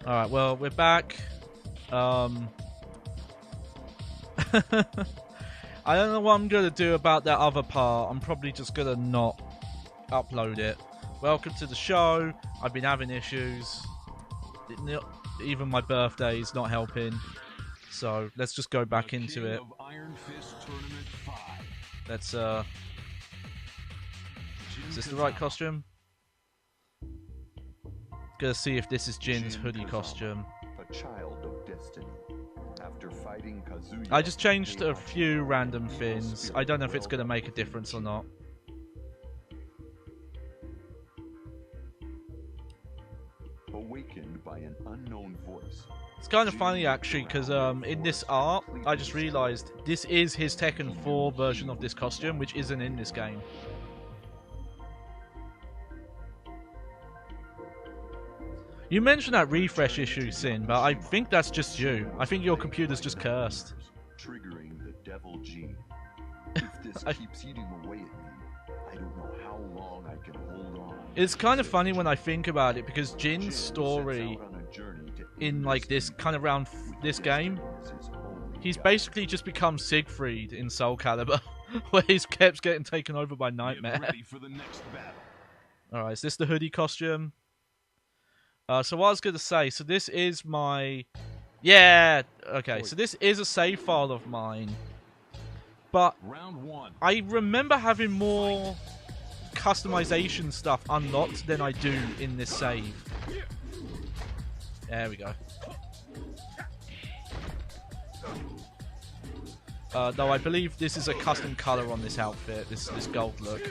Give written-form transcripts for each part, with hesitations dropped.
Alright, well, we're back. I don't know what I'm going to do about that other part. I'm probably just going to not upload it. Welcome to the show. I've been having issues. Even my birthday is not helping. So, let's just go back into it. Let's, is this the right costume? Gonna see if this is Jin's hoodie costume. A child of destiny. After fighting Kazuya, I just changed a few random things. I don't know if it's gonna make a difference or not. Awakened by an unknown voice. It's kind of funny actually, because in this art, I just realised this is his Tekken 4 version of this costume, which isn't in this game. You mentioned that refresh issue, Sin, but I think that's just you. I think your computer's just cursed. Triggering the devil gene. If this keeps eating away at me, I don't know how long I can hold on. It's kind of funny when I think about it, because Jin's story in like this kind of round this game, he's basically just become Siegfried in Soul Calibur, where he kept getting taken over by Nightmare. Alright, is this the hoodie costume? So what I was going to say, so this is my... Yeah! Okay, so this is a save file of mine. But I remember having more customization stuff unlocked than I do in this save. There we go. Though I believe this is a custom color on this outfit, this gold look.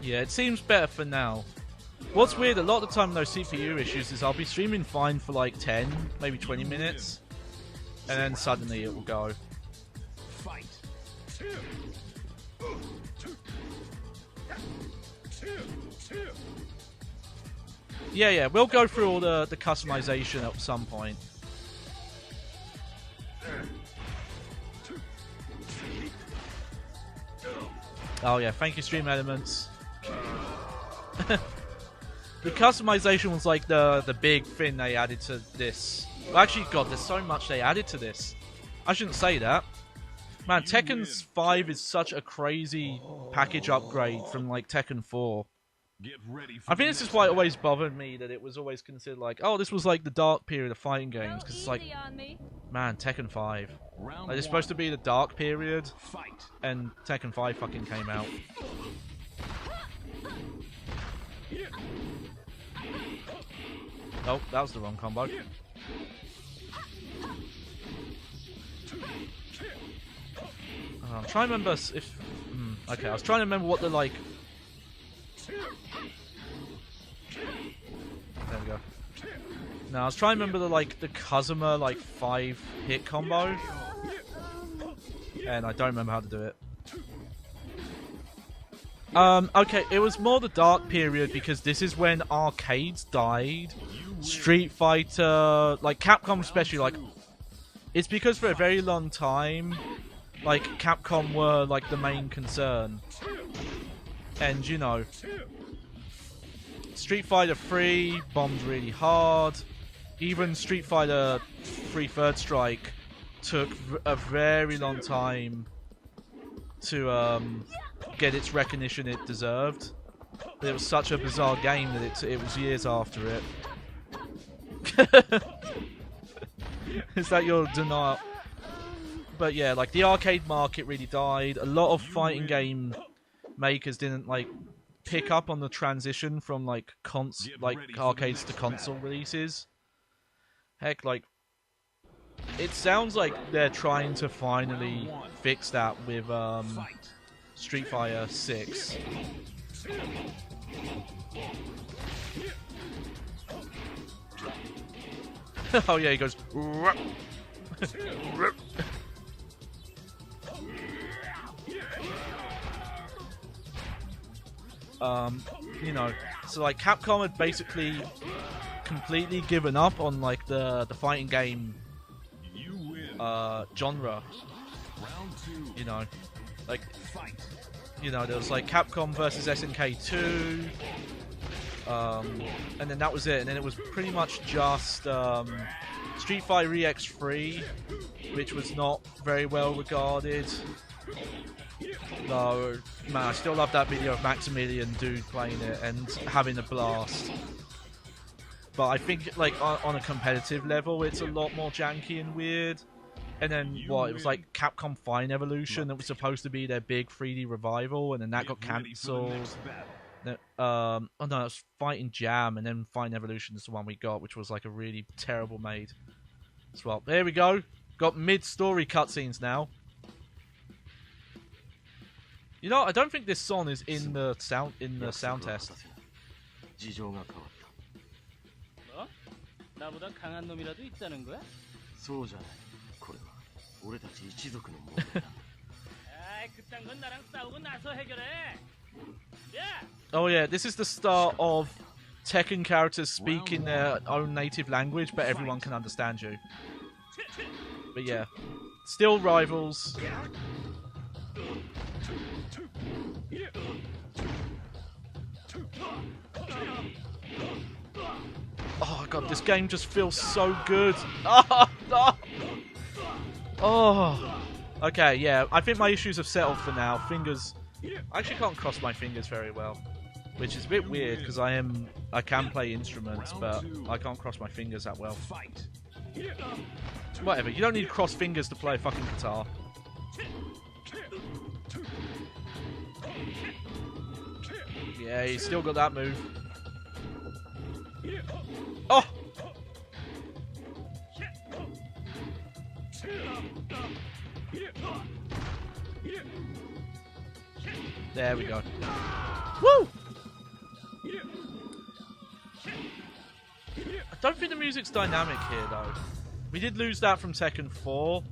Yeah, it seems better for now. What's weird, a lot of the time those CPU issues is I'll be streaming fine for like 10, maybe 20 minutes, and then suddenly it will go. Yeah, we'll go through all the customization at some point. Oh yeah, thank you Stream Elements. The customization was like the big thing they added to this. Well, actually, God, there's so much they added to this. I shouldn't say that. Man, Tekken 5 is such a crazy package upgrade from like Tekken 4. I think this is why it always bothered me that it was always considered like, oh, this was like the dark period of fighting games. Because it's like, man, Tekken 5. Like, it's supposed to be the dark period, and Tekken 5 fucking came out. Oh, that was the wrong combo. I'm trying to remember if... okay, I was trying to remember what the, like... There we go. No, I was trying to remember the, like, the Kazuma, like, 5-hit combo. And I don't remember how to do it. Okay, it was more the dark period because this is when arcades died. Street Fighter, like Capcom especially, like, it's because for a very long time, like, Capcom were, like, the main concern. And, you know, Street Fighter 3 bombed really hard. Even Street Fighter 3 Third Strike took a very long time to get its recognition it deserved. It was such a bizarre game that it was years after it. Is that your denial? But yeah, like the arcade market really died. A lot of fighting game makers didn't like pick up on the transition from like arcades to console releases. Heck, like it sounds like they're trying to finally fix that with Street Fighter 6. Oh yeah, he goes. You know, so like Capcom had basically completely given up on like the fighting game genre. You know, Like, you know, there was like Capcom versus SNK 2, and then that was it. And then it was pretty much just Street Fighter EX 3, which was not very well regarded. Though, man, I still love that video of Maximilian dude playing it and having a blast. But I think, like, on a competitive level, it's a lot more janky and weird. And then, what, it was like Capcom Fine Evolution that was supposed to be their big 3D revival, and then that got cancelled. Oh no, it was Fighting Jam, and then Fine Evolution is the one we got, which was like a really terrible made swap. There we go. Got mid-story cutscenes now. You know, I don't think this song is in the sound test. 나보다 강한 놈이라도 있다는 거야? そうじゃない。これは俺たち一族のものだ。 아이, 그딴 건 나랑 싸우고 나서 해결해. 야! Oh yeah, this is the start of Tekken characters speaking their own native language, but everyone can understand you. But yeah, still rivals. Oh god, this game just feels so good. Oh. Okay, yeah, I think my issues have settled for now. Fingers, I actually can't cross my fingers very well, which is a bit weird because I can play instruments, but I can't cross my fingers that well. Whatever, you don't need cross fingers to play a fucking guitar. Yeah, he's still got that move. Oh! There we go. Woo! I don't think the music's dynamic here, though. We did lose that from Tekken 4,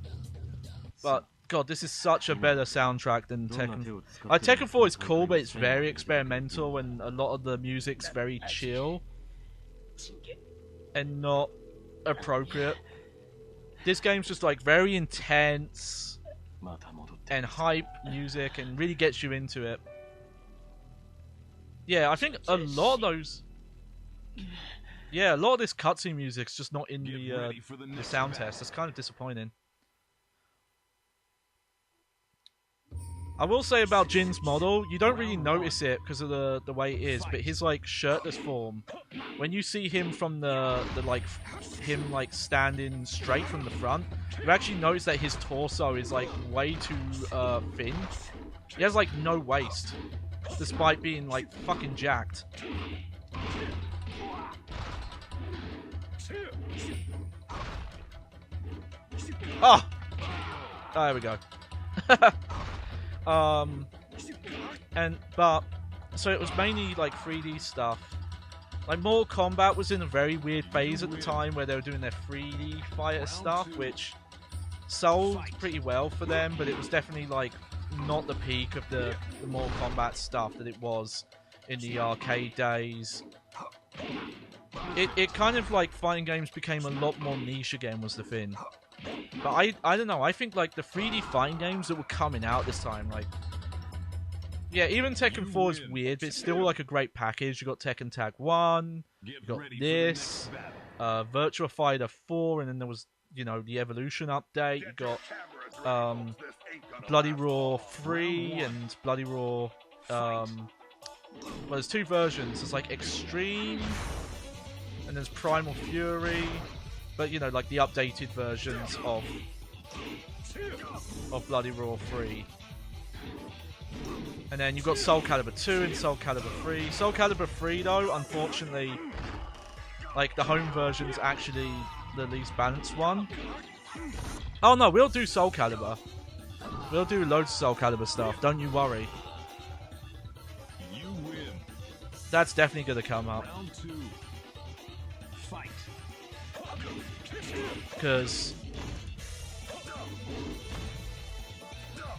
but god, this is such a better soundtrack than Tekken. Tekken 4 is cool, but it's very experimental, and a lot of the music's very chill and not appropriate. This game's just like very intense and hype music and really gets you into it. Yeah, I think a lot of those... Yeah, a lot of this cutscene music's just not in the sound test. That's kind of disappointing. I will say about Jin's model, you don't really notice it because of the way it is, but his like shirtless form, when you see him from the standing straight from the front, you actually notice that his torso is like way too thin. He has like no waist, despite being like fucking jacked. Oh! There we go. So it was mainly like 3D stuff. Like Mortal Kombat was in a very weird phase at the time where they were doing their 3D fighter stuff, which sold pretty well for them, but it was definitely like not the peak of the Mortal Kombat stuff that it was in the arcade days. It kind of like fighting games became a lot more niche again was the thing. But I don't know, I think like the 3D fighting games that were coming out this time, like... Yeah, even Tekken 4 is weird, but it's still like a great package. You got Tekken Tag 1, you got this, Virtua Fighter 4, and then there was, you know, the Evolution update. You got Bloody Roar 3 and Bloody Roar... well, there's two versions. There's like Extreme, and there's Primal Fury. But, you know, like the updated versions of Bloody Roar 3. And then you've got Soul Calibur 2 and Soul Calibur 3. Soul Calibur 3, though, unfortunately, like the home version's actually the least balanced one. Oh no, we'll do Soul Calibur. We'll do loads of Soul Calibur stuff, don't you worry. That's definitely going to come up. Because...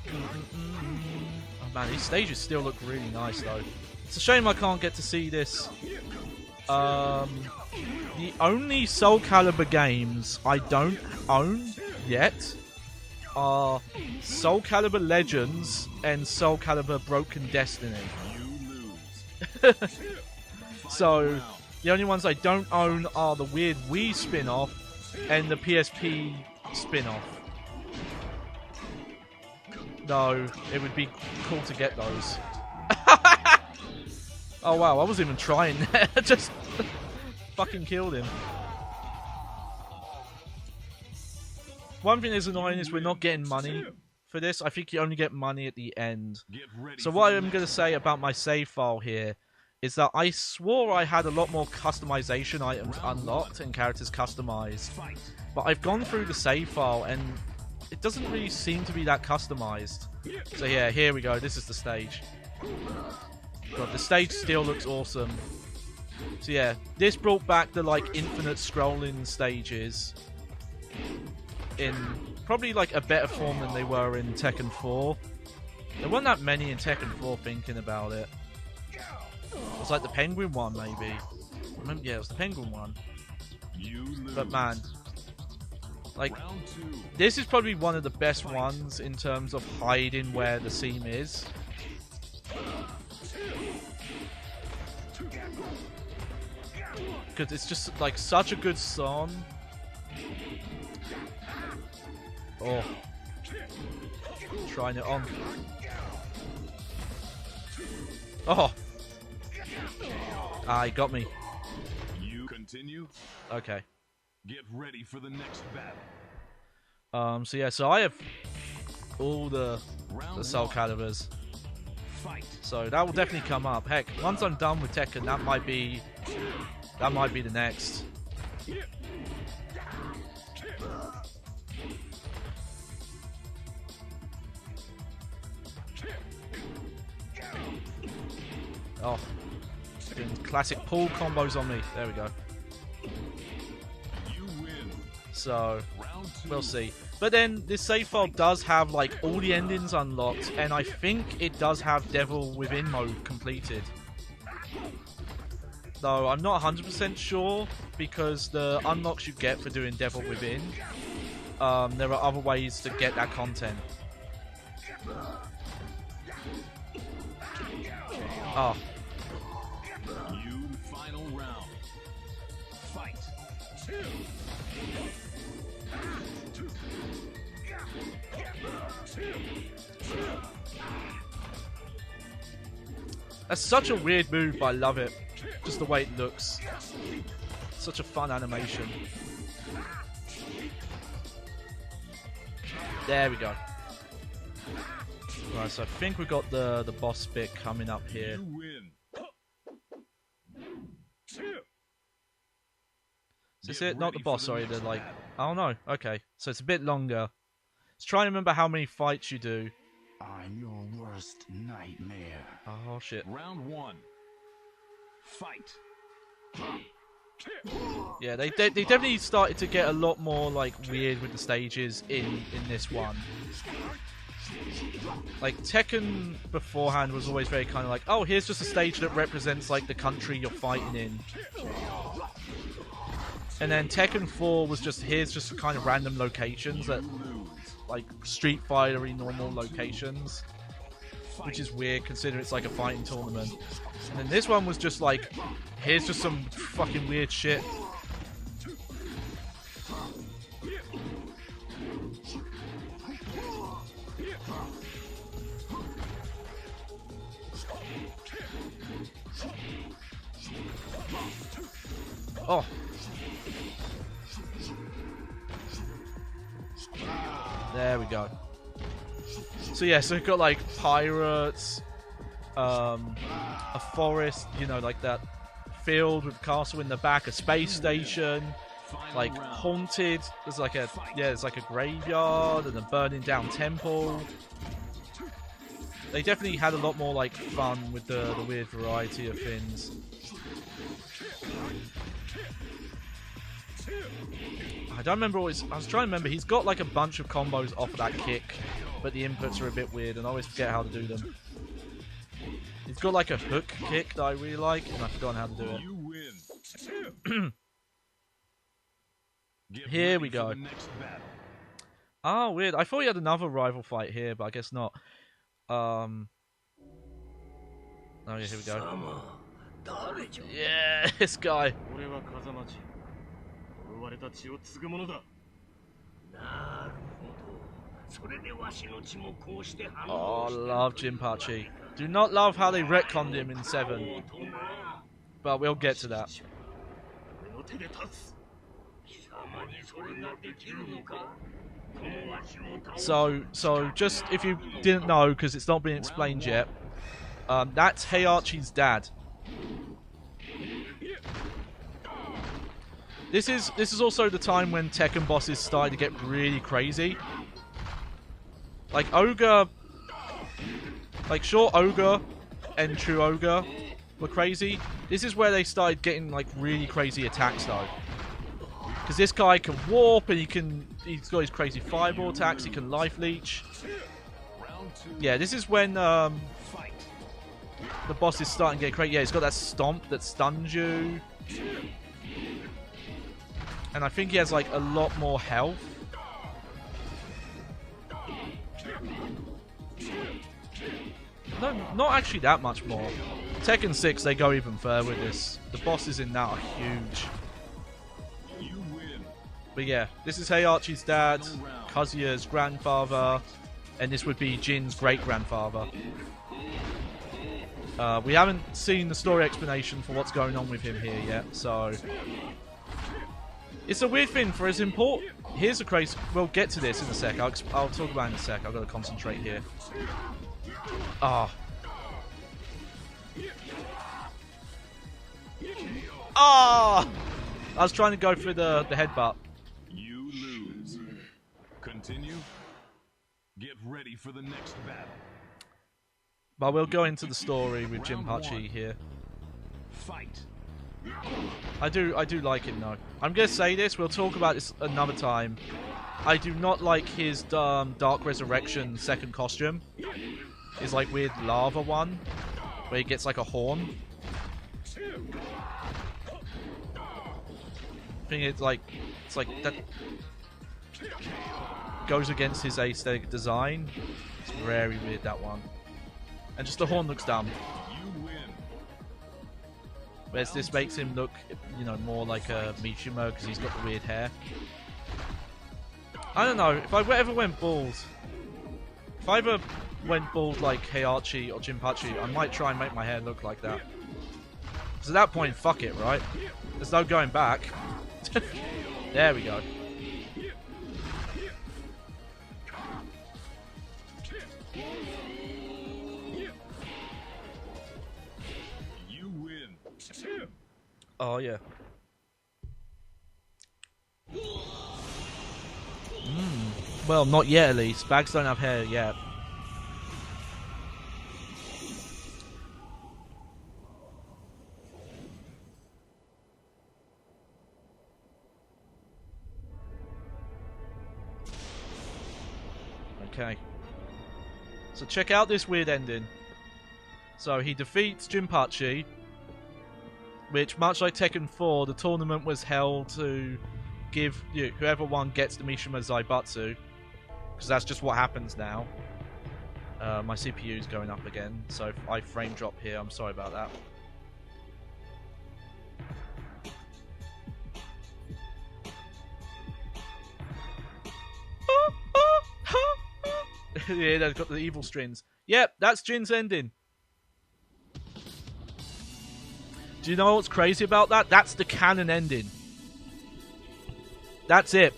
Oh man, these stages still look really nice though. It's a shame I can't get to see this. The only Soul Calibur games I don't own yet are Soul Calibur Legends and Soul Calibur Broken Destiny. You lose. So the only ones I don't own are the weird Wii spin-off and the PSP spin-off. No, it would be cool to get those. Oh wow, I wasn't even trying there. Just fucking killed him. One thing that's annoying is we're not getting money for this. I think you only get money at the end. So what I'm going to say about my save file here is that I swore I had a lot more customization items unlocked and characters customized. But I've gone through the save file and it doesn't really seem to be that customized. So yeah, here we go. This is the stage. God, the stage still looks awesome. So yeah, this brought back the like infinite scrolling stages in probably like a better form than they were in Tekken 4. There weren't that many in Tekken 4 thinking about it. It was like the penguin one maybe. Yeah, it was the penguin one. But man, like, this is probably one of the best ones in terms of hiding where the seam is. Because it's just like such a good song. Oh, trying it on. Oh, he got me. You continue. Okay. Get ready for the next battle. So yeah, so I have all the Soul Caliburs. So that will definitely come up. Heck, once I'm done with Tekken, that might be the next. Oh, doing classic pull combos on me. There we go. So we'll see. But then this save file does have like all the endings unlocked, and I think it does have Devil Within mode completed. Though I'm not 100% sure, because the unlocks you get for doing Devil Within, there are other ways to get that content. Oh. Final round. Fight. That's such a weird move, but I love it. Just the way it looks. Such a fun animation. There we go. Right, so I think we've got the boss bit coming up here. Is this it? Not the boss, sorry, the like... Oh no, okay. So it's a bit longer. Let's try and remember how many fights you do. I'm your worst nightmare. Oh shit. Round 1. Fight. Yeah, they definitely started to get a lot more like weird with the stages in this one. Like Tekken beforehand was always very kind of like, oh, here's just a stage that represents like the country you're fighting in. And then Tekken 4 was just, here's just kind of random locations that like Street Fighter-y normal locations, which is weird considering it's like a fighting tournament. And then this one was just like, here's just some fucking weird shit. Oh. There we go. So yeah, so we've got like pirates, a forest, you know, like that field with a castle in the back, a space station, like haunted. There's like a there's like a graveyard and a burning down temple. They definitely had a lot more like fun with the weird variety of things. I don't remember always. I was trying to remember. He's got like a bunch of combos off of that kick, but the inputs are a bit weird, and I always forget how to do them. He's got like a hook kick that I really like, and I've forgotten how to do it. Here we go. Oh, weird. I thought he had another rival fight here, but I guess not. Oh yeah, here we go. Yeah, this guy. 俺は風待ち呪われた血を継ぐ者だなるほど。それでわしの血もこうして反 Oh, 応して love Jinpachi. Do not love how they retconned him in 7, but we'll get to that. 俺の手で立つ貴様にそれができるのか。このわしを倒す So just if you didn't know, because it's not been explained yet, that's Heihachi's dad. This is also the time when Tekken bosses started to get really crazy. Like Ogre, like sure Ogre and True Ogre were crazy. This is where they started getting like really crazy attacks though. Because this guy can warp and he's got his crazy fireball attacks, he can life leech. Yeah, this is when the boss is starting to get crazy. Yeah, he's got that stomp that stuns you. And I think he has like a lot more health. No, not actually that much more. Tekken 6, they go even further with this. The bosses in that are huge. But yeah, this is Heihachi's dad, Kazuya's grandfather, and this would be Jin's great-grandfather. We haven't seen the story explanation for what's going on with him here yet, so... It's a weird thing for his import. Here's a crazy... We'll get to this in a sec. I'll talk about it in a sec. I've got to concentrate here. Ah. Ah! I was trying to go for the headbutt. You lose. Continue. Get ready for the next battle. But we'll go into the story with Jinpachi here. Fight. I do like him though. I'm gonna say this. We'll talk about this another time. I do not like his Dark Resurrection second costume. His like weird lava one, where he gets like a horn. I think it's like that goes against his aesthetic design. It's very weird, that one. And just the horn looks dumb. Whereas this makes him look, you know, more like a Mishima because he's got the weird hair. I don't know, if I ever went bald, if I ever went bald like Heihachi or Jinpachi, I might try and make my hair look like that. Because at that point, fuck it, right? There's no going back. There we go. You win. Oh yeah. Well, not yet at least. Bags don't have hair yet. Okay. So check out this weird ending. So he defeats Jinpachi, which, much like Tekken 4, the tournament was held to give whoever won gets the Mishima Zaibatsu, because that's just what happens now. My CPU is going up again, so if I frame drop here, I'm sorry about that. Yeah, they've got the evil strings. Yep, that's Jin's ending. Do you know what's crazy about that? That's the canon ending. That's it.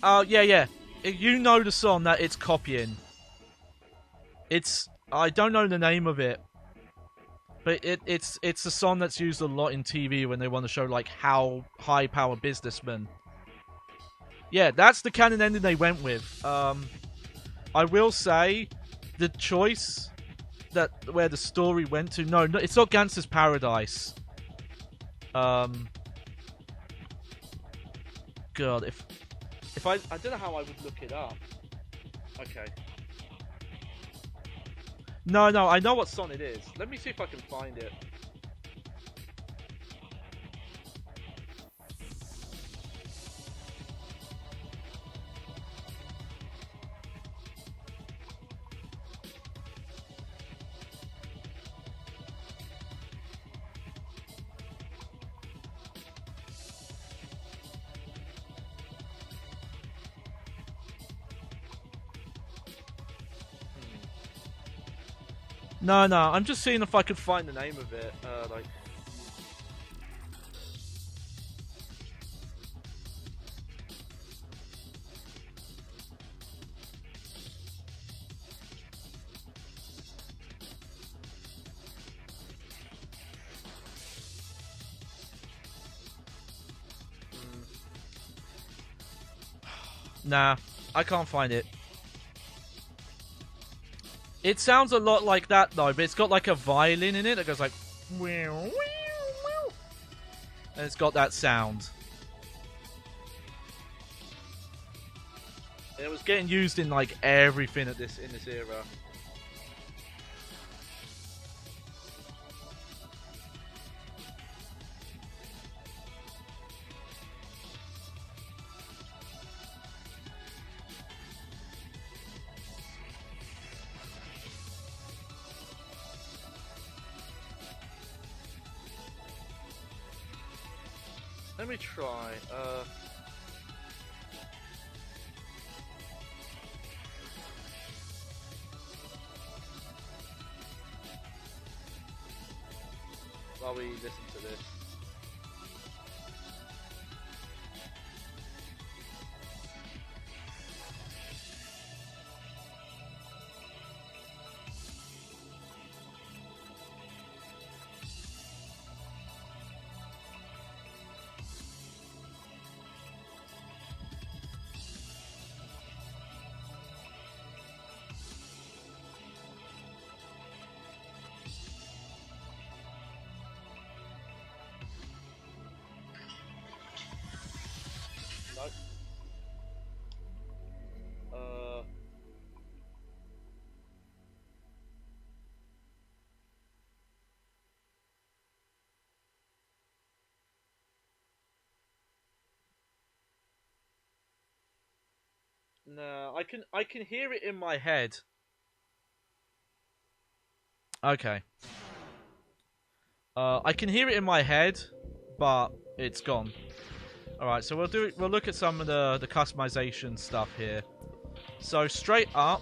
Oh, yeah. You know the song that it's copying. I don't know the name of it. But it's a song that's used a lot in TV when they want to show like how high power businessmen. Yeah, that's the canon ending they went with. I will say the choice where the story went to. No, it's not Gangster's Paradise. God, if I don't know how I would look it up. Okay. No, I know what song it is. Let me see if I can find it. No, I'm just seeing if I could find the name of it. Like. Nah, I can't find it. It sounds a lot like that though, but it's got like a violin in it that goes like, and it's got that sound. And it was getting used in like everything in this era. Let me try. While we listen to this. Nope. No, I can hear it in my head. Okay. I can hear it in my head, but it's gone. Alright, so we'll look at some of the customization stuff here. So straight up,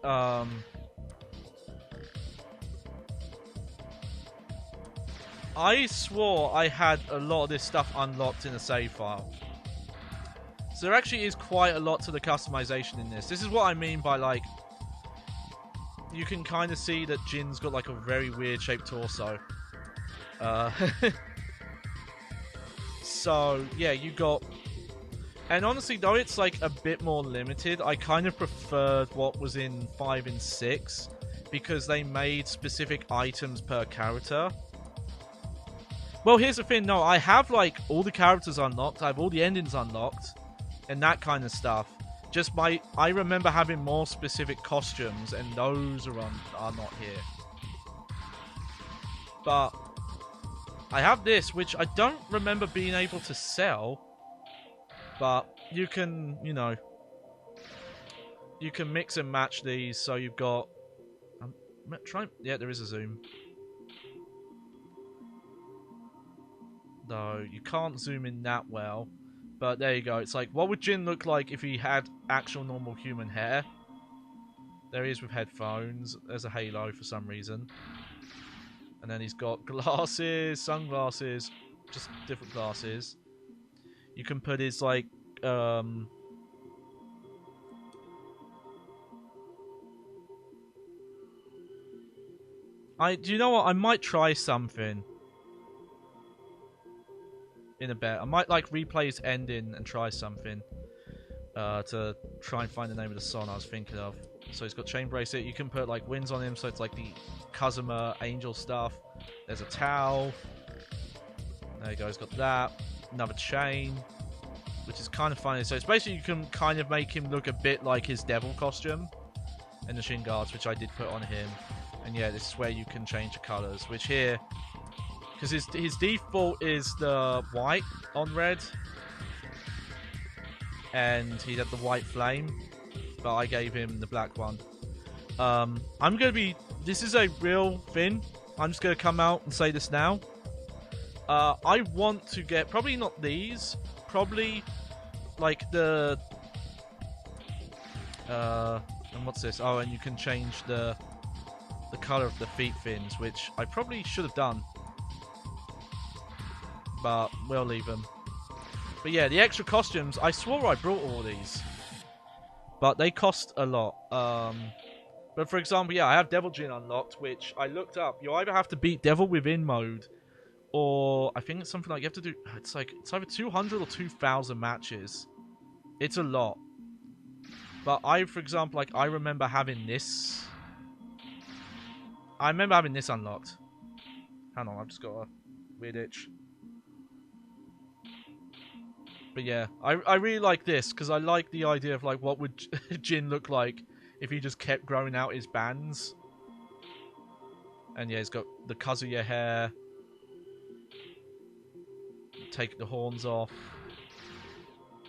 I swore I had a lot of this stuff unlocked in a save file. So there actually is quite a lot to the customization in this. This is what I mean by, like, you can kind of see that Jin's got like a very weird shaped torso. So yeah, you got, and honestly though it's like a bit more limited, I kind of preferred what was in 5 and 6 because they made specific items per character. Well, here's the thing, no, I have like all the characters unlocked, I have all the endings unlocked and that kind of stuff. Just I remember having more specific costumes, and those are not here. But I have this, which I don't remember being able to sell. But you can, you know, you can mix and match these. So you've got, yeah, there is a zoom. Though you can't zoom in that well. But there you go. It's like, what would Jin look like if he had actual normal human hair? There he is with headphones. There's a halo for some reason. And then he's got glasses, sunglasses, just different glasses. You can put his, like, do you know what? I might try something. In a bit. I might like replay his ending and try something to try and find the name of the song I was thinking of. So he's got chain bracelet. You can put like wings on him, so it's like the Kazuma angel stuff. There's a towel. There you go. He's got that. Another chain, which is kind of funny. So it's basically you can kind of make him look a bit like his devil costume, and the shin guards, which I did put on him. And yeah, this is where you can change the colors. Which here. Because his default is the white on red. And he had the white flame. But I gave him the black one. I'm going to be... This is a real thing. I'm just going to come out and say this now. I want to get... Probably not these. Probably like the... and what's this? Oh, and you can change the the color of the feet fins, which I probably should have done. But we'll leave them. But yeah, the extra costumes, I swore I brought all these. But they cost a lot. But for example, yeah, I have Devil Jin unlocked, which I looked up. You either have to beat Devil Within mode, or I think it's something like you have to do, it's either 200 or 2,000 matches. It's a lot. But for example, like, I remember having this. I remember having this unlocked. Hang on, I've just got a weird itch. But yeah, I really like this, because I like the idea of, like, what would Jin look like if he just kept growing out his bands. And yeah, he's got the Kazuya hair. Take the horns off.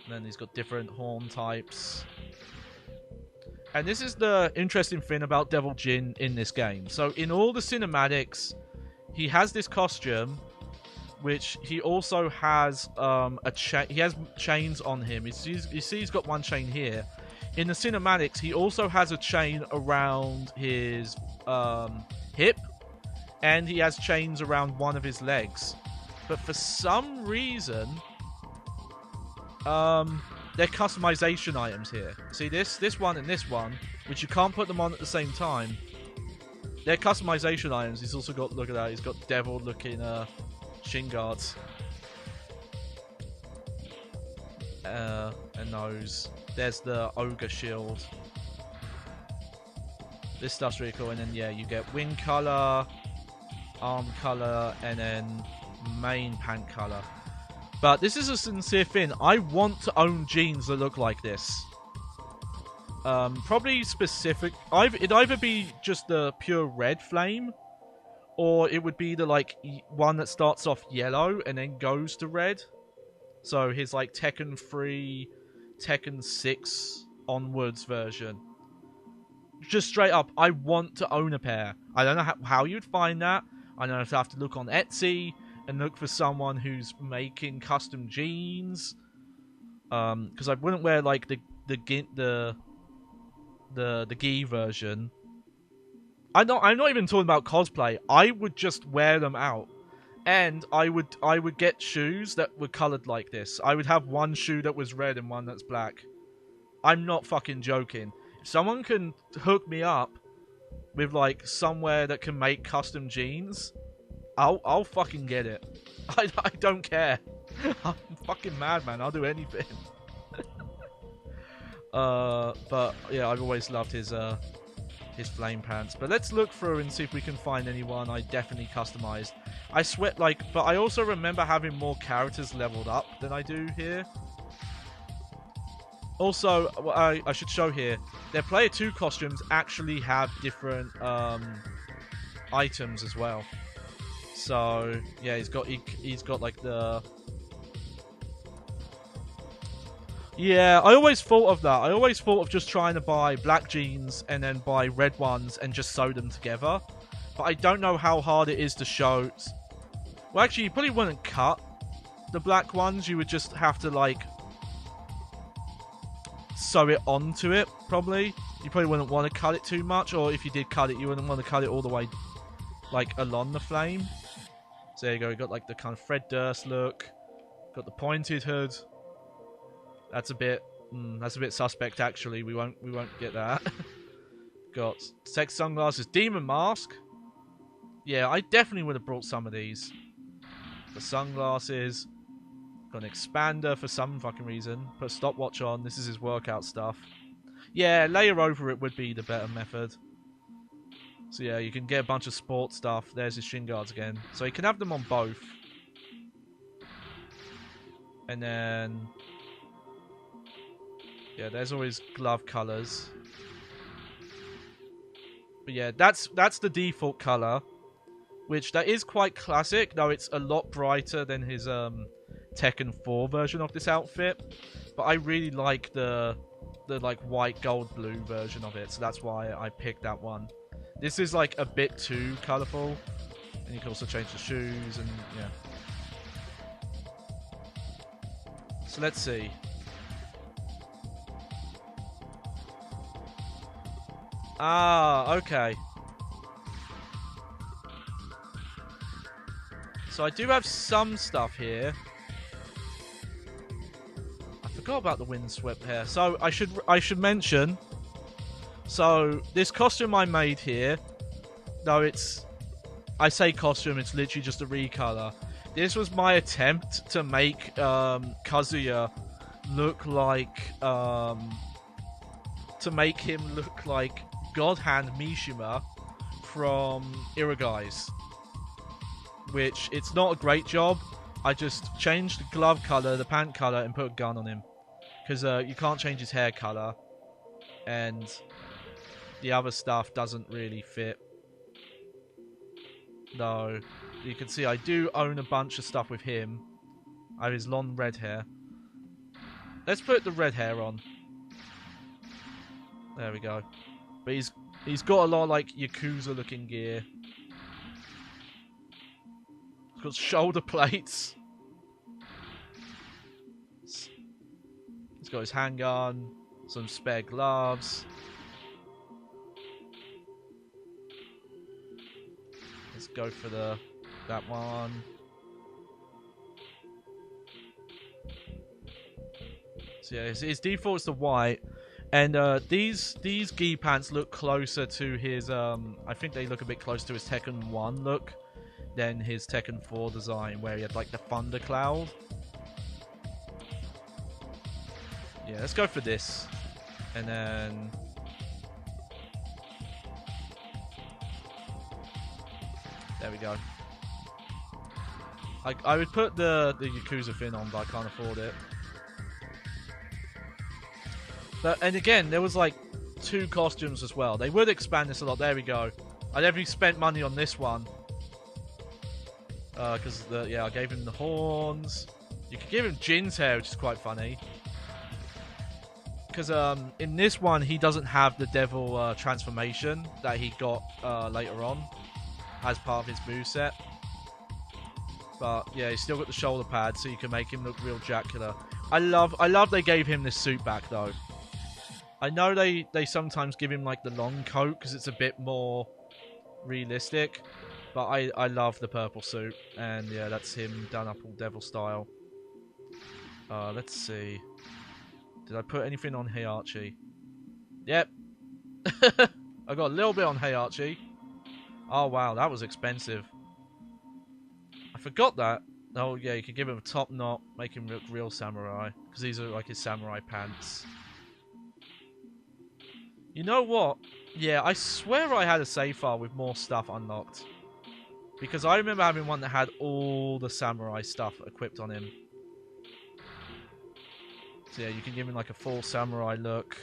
And then he's got different horn types. And this is the interesting thing about Devil Jin in this game. So in all the cinematics, he has this costume, which he also has he has chains on him. You see he's got one chain here. In the cinematics, he also has a chain around his hip, and he has chains around one of his legs. But for some reason, they're customization items here. See this one and this one, which you can't put them on at the same time. They're customization items. He's also got, look at that, he's got devil-looking shin guards. And those. There's the ogre shield. This stuff's really cool. And then yeah, you get wing color, arm color, and then main pant color. But this is a sincere thing. I want to own jeans that look like this. Probably specific. It'd either be just the pure red flame, or it would be the like one that starts off yellow and then goes to red. So his like Tekken 3, Tekken 6 onwards version. Just straight up, I want to own a pair. I don't know how you'd find that. I know I'd have to look on Etsy and look for someone who's making custom jeans. Because I wouldn't wear like the gi version. I'm not even talking about cosplay. I would just wear them out. And I would get shoes that were coloured like this. I would have one shoe that was red and one that's black. I'm not fucking joking. If someone can hook me up with like somewhere that can make custom jeans, I'll fucking get it. I don't care. I'm fucking mad, man. I'll do anything. But yeah, I've always loved his flame pants. But let's look through and see if we can find anyone I definitely customized. I sweat but I also remember having more characters leveled up than I do here. Also, I should show here, their Player 2 costumes actually have different items as well. So yeah, he's got like the. Yeah, I always thought of that. I always thought of just trying to buy black jeans and then buy red ones and just sew them together. But I don't know how hard it is to show. Well, actually, you probably wouldn't cut the black ones. You would just have to, like, sew it onto it, probably. You probably wouldn't want to cut it too much. Or if you did cut it, you wouldn't want to cut it all the way, like, along the flame. So there you go. You got, like, the kind of Fred Durst look. Got the pointed hood. That's a bit suspect, actually. We won't get that. Got sex sunglasses, demon mask. Yeah, I definitely would have brought some of these. The sunglasses. Got an expander for some fucking reason. Put a stopwatch on. This is his workout stuff. Yeah, layer over it would be the better method. So yeah, you can get a bunch of sports stuff. There's his shin guards again. So you can have them on both. And then yeah, there's always glove colors. But yeah, that's the default color, which that is quite classic, though it's a lot brighter than his Tekken 4 version of this outfit. But I really like the like white gold blue version of it, so that's why I picked that one. This is like a bit too colorful, and you can also change the shoes and yeah. So let's see. Ah, okay. So I do have some stuff here. I forgot about the windswept hair. So I should mention. So this costume I made here, though I say costume, it's literally just a recolor. This was my attempt to make Kazuya look like God Hand Mishima from Iragai's. Which, it's not a great job. I just changed the glove color, the pant color, and put a gun on him. Because you can't change his hair color. And the other stuff doesn't really fit. Though, you can see I do own a bunch of stuff with him. I have his long red hair. Let's put the red hair on. There we go. But he's got a lot of like Yakuza looking gear. He's got shoulder plates. He's got his handgun, some spare gloves. Let's go for that one. So yeah, his default is the white, and these gi pants look closer to his I think they look a bit closer to his Tekken 1 look than his Tekken 4 design, where he had like the thunder cloud. Yeah, let's go for this, and then there we go. I would put the Yakuza fin on, but I can't afford it. But, and again, there was like 2 costumes as well. They would expand this a lot. There we go. I definitely spent money on this one. Because, I gave him the horns. You could give him Jin's hair, which is quite funny. Because in this one, he doesn't have the devil transformation that he got later on as part of his moveset. But yeah, he's still got the shoulder pads, so you can make him look real Dracula. I love they gave him this suit back though. I know they sometimes give him like the long coat because it's a bit more realistic, but I love the purple suit, and yeah, that's him done up all devil style. Let's see. Did I put anything on Heihachi? Yep. I got a little bit on Heihachi. Oh wow, that was expensive. I forgot that. Oh yeah, you could give him a top knot, make him look real samurai, because these are like his samurai pants. You know what? Yeah, I swear I had a save file with more stuff unlocked. Because I remember having one that had all the samurai stuff equipped on him. So yeah, you can give him like a full samurai look.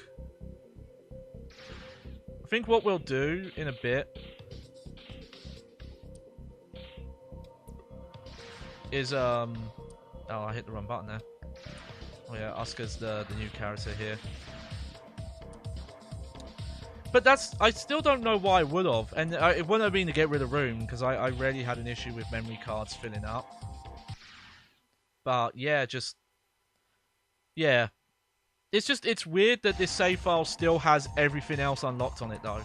I think what we'll do in a bit is oh, I hit the wrong button there. Oh yeah, Asuka's the new character here. But I still don't know why I would have, and it wouldn't have been to get rid of room, because I rarely had an issue with memory cards filling up. But yeah, yeah. It's weird that this save file still has everything else unlocked on it though.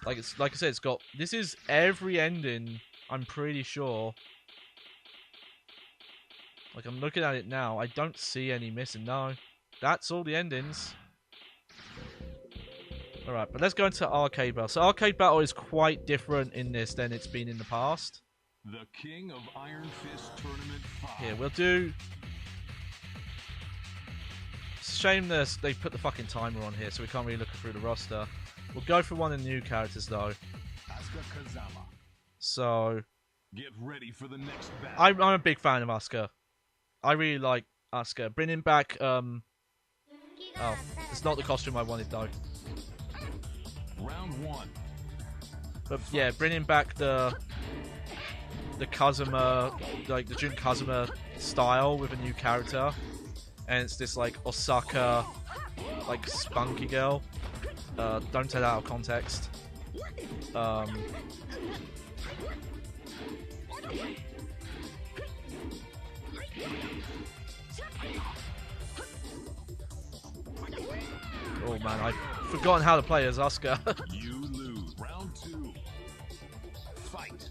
Like I said, it's got, this is every ending, I'm pretty sure. Like I'm looking at it now, I don't see any missing. No, that's all the endings. Alright, but let's go into Arcade Battle. So Arcade Battle is quite different in this than it's been in the past. The King of Iron Fist Tournament 5. Here, we'll do... It's a shame they put the fucking timer on here, so we can't really look through the roster. We'll go for one of the new characters, though. Asuka Kazama. So... Get ready for the next battle. I'm a big fan of Asuka. I really like Asuka. Bringing back, Oh, it's not the costume I wanted, though. Round 1. But yeah, bringing back the Kazuma, like the Jun Kazuma style with a new character, and it's this like Osaka, like spunky girl. Don't take that out of context. Oh man, I've forgotten how to play as Asuka. You lose. Round 2. Fight.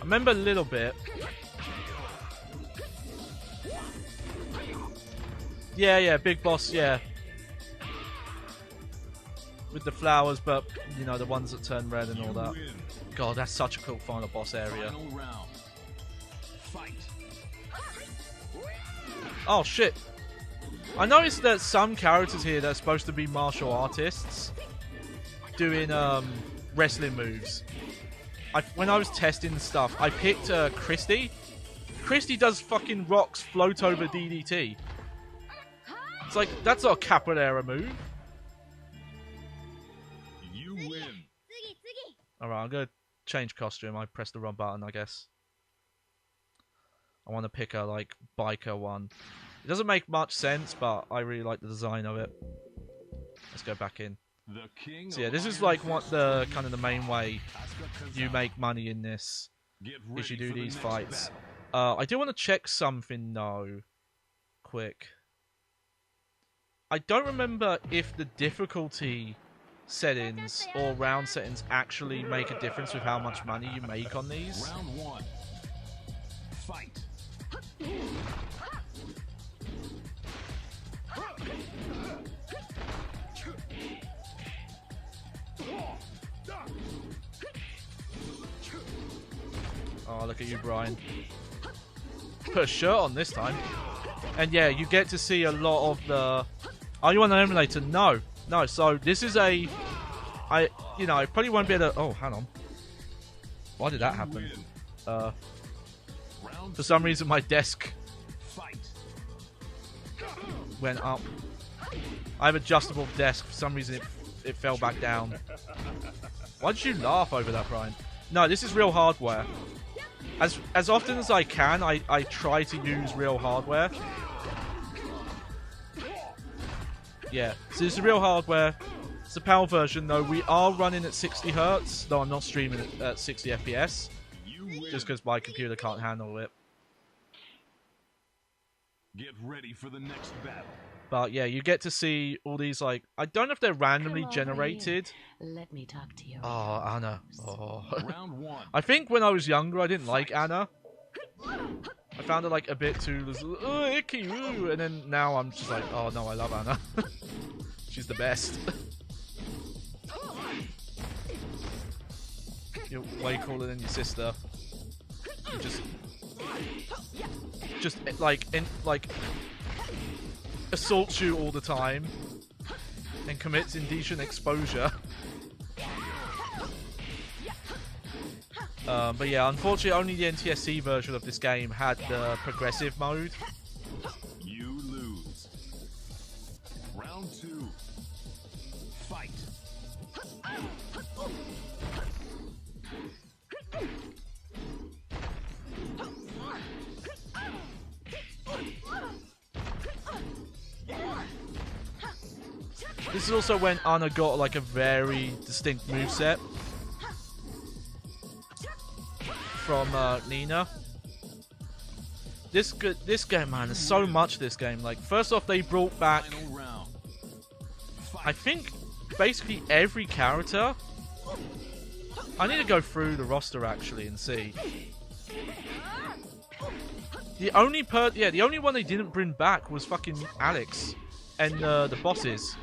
remember a little bit. Yeah, big boss, yeah. With the flowers, but, you know, the ones that turn red and all that. God, that's such a cool final boss area. Oh, shit. I noticed that some characters here that are supposed to be martial artists doing wrestling moves. When I was testing stuff, I picked Christy. Christy does fucking rocks float over DDT. It's like, that's not a capoeira move. You win. Alright, I'm gonna change costume. I pressed the wrong button, I guess. I want to pick a, like, biker one. It doesn't make much sense, but I really like the design of it. Let's go back in. So yeah, this is like what the kind of the main way you make money in this is you do these fights. I do want to check something though, quick. I don't remember if the difficulty settings or round settings actually make a difference with how much money you make on these. Round 1. Fight. Oh, look at you, Brian. Put a shirt on this time. And yeah, you get to see a lot of the... Oh, you want an emulator? No. No, so this is a... I probably won't be able to... Oh, hang on. Why did that happen? For some reason, my desk went up. I have adjustable desk. For some reason, it fell back down. Why did you laugh over that, Brian? No, this is real hardware. As often as I can, I try to use real hardware. Yeah, so this is real hardware. It's a PAL version, though. We are running at 60 Hz, though I'm not streaming at 60 FPS. Just because my computer can't handle it. Get ready for the next battle. But yeah, you get to see all these, like, I don't know if they're randomly generated. Let me talk to you. Oh, Anna. Oh. Round 1. I think when I was younger, I didn't like Anna. I found her like a bit too icky, ooh, and then now I'm just like, oh no, I love Anna. She's the best. You're way cooler than your sister. You just like assaults you all the time and commits indecent exposure. But yeah, unfortunately, only the NTSC version of this game had the progressive mode. You lose. Round 2. Fight. This is also when Anna got like a very distinct moveset from Nina. This game, man, there's so much this game. Like, first off, they brought back, I think, basically every character. I need to go through the roster actually and see. The only one they didn't bring back was fucking Alex and the bosses.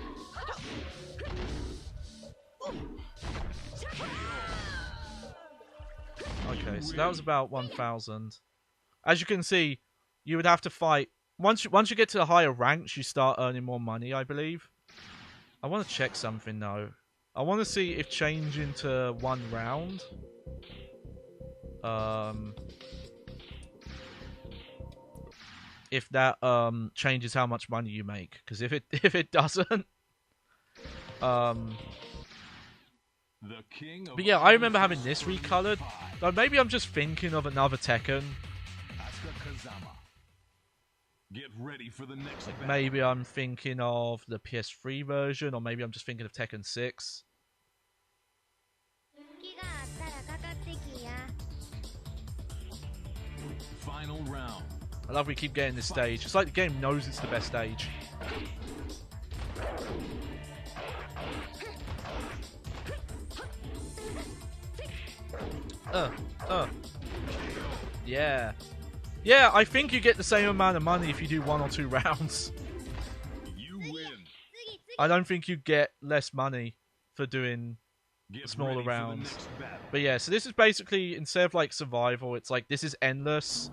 Okay, so that was about 1,000. As you can see, you would have to fight. Once you get to the higher ranks, you start earning more money, I believe. I want to check something, though. I want to see if changing to 1 round... if that changes how much money you make. Because if it doesn't... But yeah, I remember having this recolored. Though maybe I'm just thinking of another Tekken. Get ready for the next like maybe I'm thinking of the PS3 version, or maybe I'm just thinking of Tekken 6. Final round. I love we keep getting this stage. It's like the game knows it's the best stage. Yeah. Yeah, I think you get the same amount of money if you do 1 or 2 rounds. You win. I don't think you get less money for doing Get smaller ready for the rounds. next battle. But yeah, so this is basically, instead of like survival, it's like this is endless,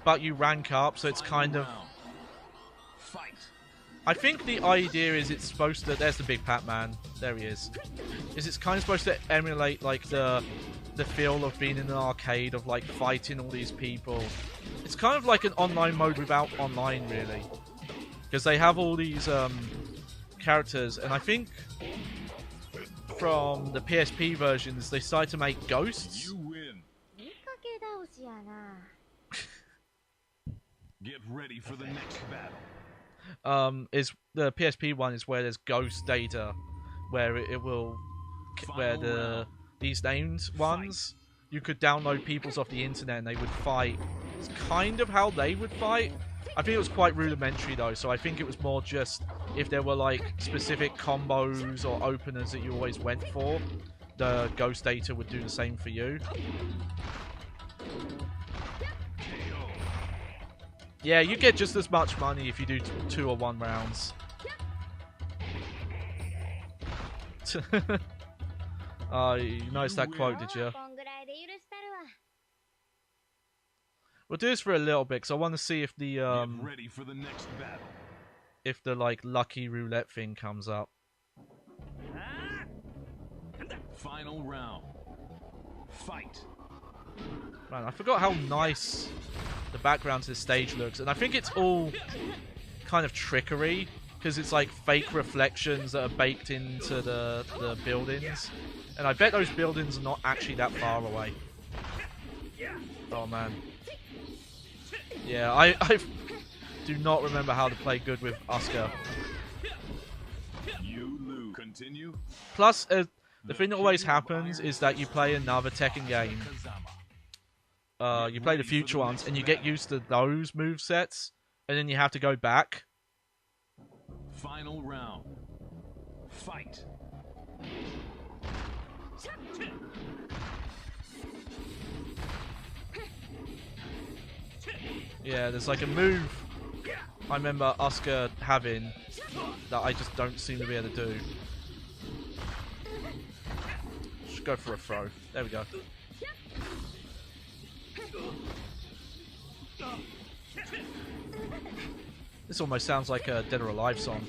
but you rank up, so it's kind of... Round. Fight. I think the idea is it's supposed to... There's the big Pac-Man. There he is. It's kind of supposed to emulate like the feel of being in an arcade, of like fighting all these people. It's kind of like an online mode without online, really. Because they have all these characters, and I think from the PSP versions, they started to make ghosts. You win. 見かけ倒しやな。 Get ready for the next battle. Is the PSP one is where there's ghost data, where it will, where these named ones, you could download people's off the internet and they would fight. It's kind of how they would fight. I think it was quite rudimentary though, so I think it was more just if there were like specific combos or openers that you always went for, the ghost data would do the same for you. Yeah, you get just as much money if you do 2 or 1 rounds. You noticed that quote, did you? こんぐらいで許したるわ。 We'll do this for a little bit, because I want to see if the Get ready for the next battle. if the like lucky roulette thing comes up. Final round. Fight. Man, I forgot how nice the background to this stage looks, and I think it's all kind of trickery, because it's like fake reflections that are baked into the buildings, and I bet those buildings are not actually that far away. Oh man. Yeah, I do not remember how to play good with Asuka. You lose. Continue. Plus, the thing that always happens is that you play another Tekken game. You play the future ones, and you get used to those movesets, and then you have to go back. Final round. Fight. Yeah, there's like a move I remember Asuka having that I just don't seem to be able to do. Just go for a throw. There we go. This almost sounds like a Dead or Alive song.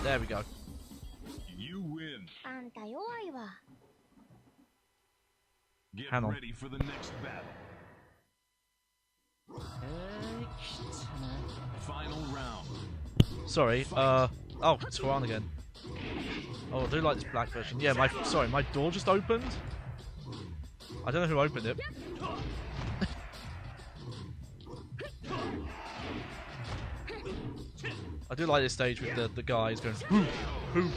There we go. You win. あんた弱いわ。 Get Hang on. ready for the next battle. Final round. Sorry, oh, it's on again. Oh, I do like this black version. Yeah, sorry, my door just opened? I don't know who opened it. I do like this stage with the guys going, whoo, whoo.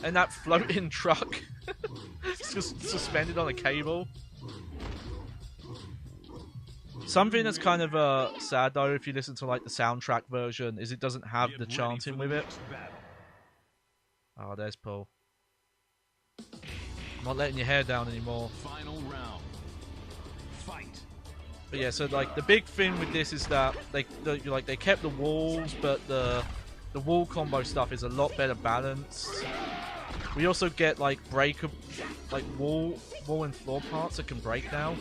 And that floating truck, it's just suspended on a cable. Something that's kind of sad though, if you listen to like the soundtrack version, is it doesn't have the chanting with it. Oh, there's Paul. Not letting your hair down anymore. Final round. Fight. But yeah, so like the big thing with this is that they kept the walls, but the wall combo stuff is a lot better balanced. We also get like wall and floor parts that can break now.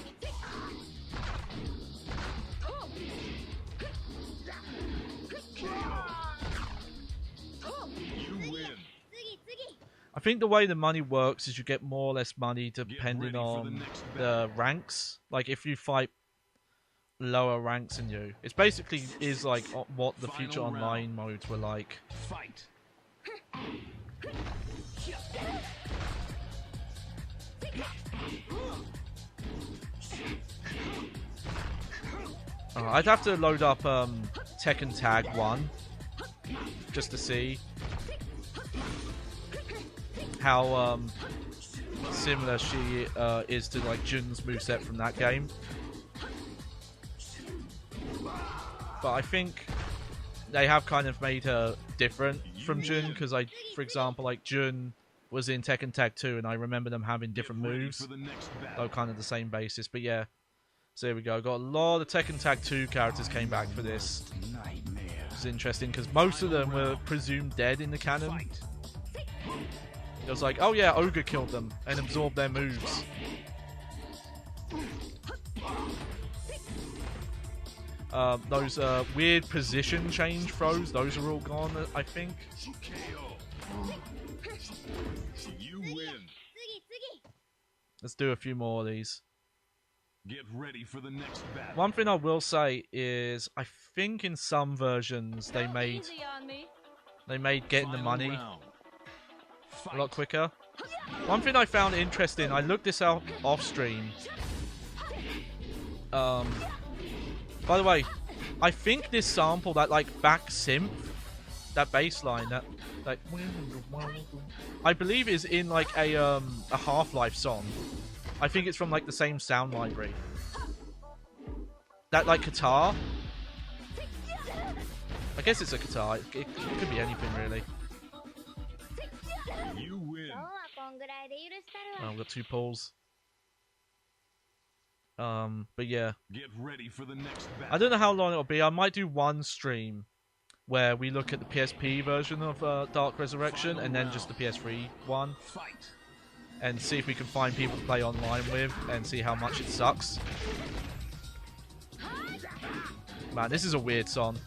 You win. I think the way the money works is you get more or less money depending on the ranks. Like if you fight lower ranks than you, it's basically is like what the future online modes were like. Fight. I'd have to load up Tekken Tag 1 just to see how similar she is to like Jun's moveset from that game. But I think they have kind of made her different from Jun, because for example, like Jun was in Tekken Tag 2, and I remember them having different Get ready moves, for the next though battle. kind of the same basis. But yeah, so there we go. Got a lot of Tekken Tag 2 characters came back for this. Which is interesting because most of them were presumed dead in the canon. Fight. It was like, oh yeah, Ogre killed them and absorbed their moves. Those weird position change throws, those are all gone, I think. KO. You win. 次次 Let's do a few more of these. Get ready for the next battle. One thing I will say is, I think in some versions they made getting the Final money round. a lot Fight. quicker. One thing I found interesting, I looked this out off stream. By the way, I think this sample, that like back synth, that bass line, that like, I believe is in like a Half-Life song. I think it's from like the same sound library. That like guitar. I guess it's a guitar. It could be anything really. You win. 今日はこんぐらいで許したるわ We've got 2 pulls. But yeah, Get ready for the next battle. I don't know how long it'll be. I might do one stream where we look at the PSP version of Dark Resurrection and then just the PS3 one, Fight. and see if we can find people to play online with and see how much it sucks. Man, this is a weird song.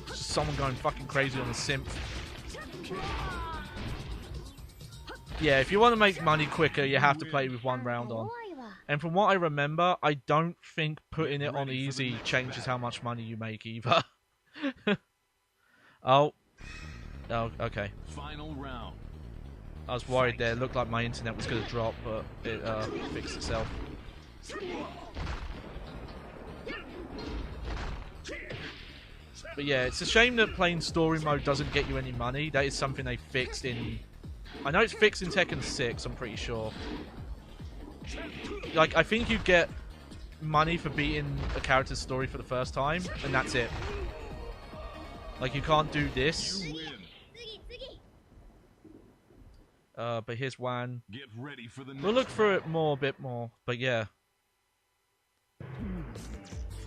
Just someone going fucking crazy on the synth. Yeah, if you want to make money quicker, you have to play with one round on. 弱いわ And from what I remember, I don't think putting it on Ready for the easy next changes battle. how much money you make either. Oh, okay. Final round. I was worried there. It looked like my internet was going to drop, but it fixed itself. But yeah, it's a shame that playing story mode doesn't get you any money. That is something they fixed in... I know it's fixed in Tekken 6, I'm pretty sure. Like, I think you get money for beating a character's story for the first time, and that's it. Like, you can't do this. You win. 次次 But here's one. Get ready for the next We'll look through it battle. more, a bit more, but yeah.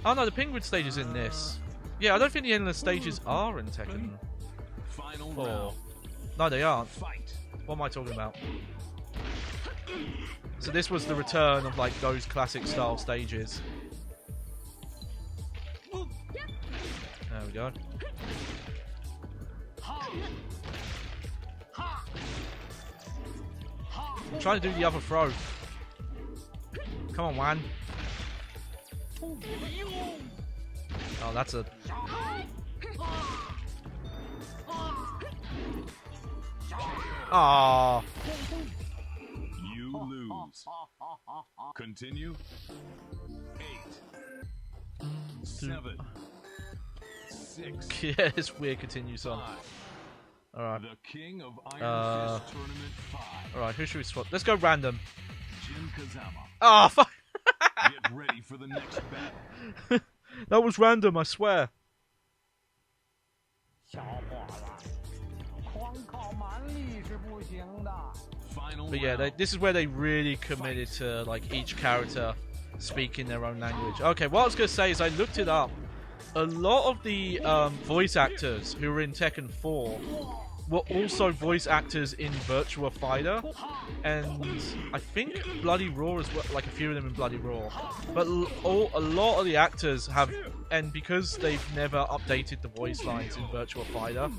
Oh no, the penguin stage is in this. Yeah, I don't think the endless stages are in Tekken Final 4. round. No, they aren't. Fight. What am I talking about? So this was the return of like those classic style stages. There we go. I'm trying to do the other throw. Come on, Wan. Oh, that's a... Ah. You lose. Continue. 8, 7, 6, Yeah, it's weird continue song. 5. Alright. The King of Iron Fist Tournament 5. Alright, who should we swap? Let's go random. Jin Kazama. Ah, fuck! Get ready for the next battle. That was random, I swear. 小伙子，光靠蛮力是不行的。 Final But yeah, round. this is where they really committed to like each character speaking their own language. Okay, what I was gonna say is I looked it up. A lot of the voice actors who were in Tekken 4 were also voice actors in Virtua Fighter, and I think Bloody Roar as well. Like a few of them in Bloody Roar, but a lot of the actors have, and because they've never updated the voice lines in Virtua Fighter,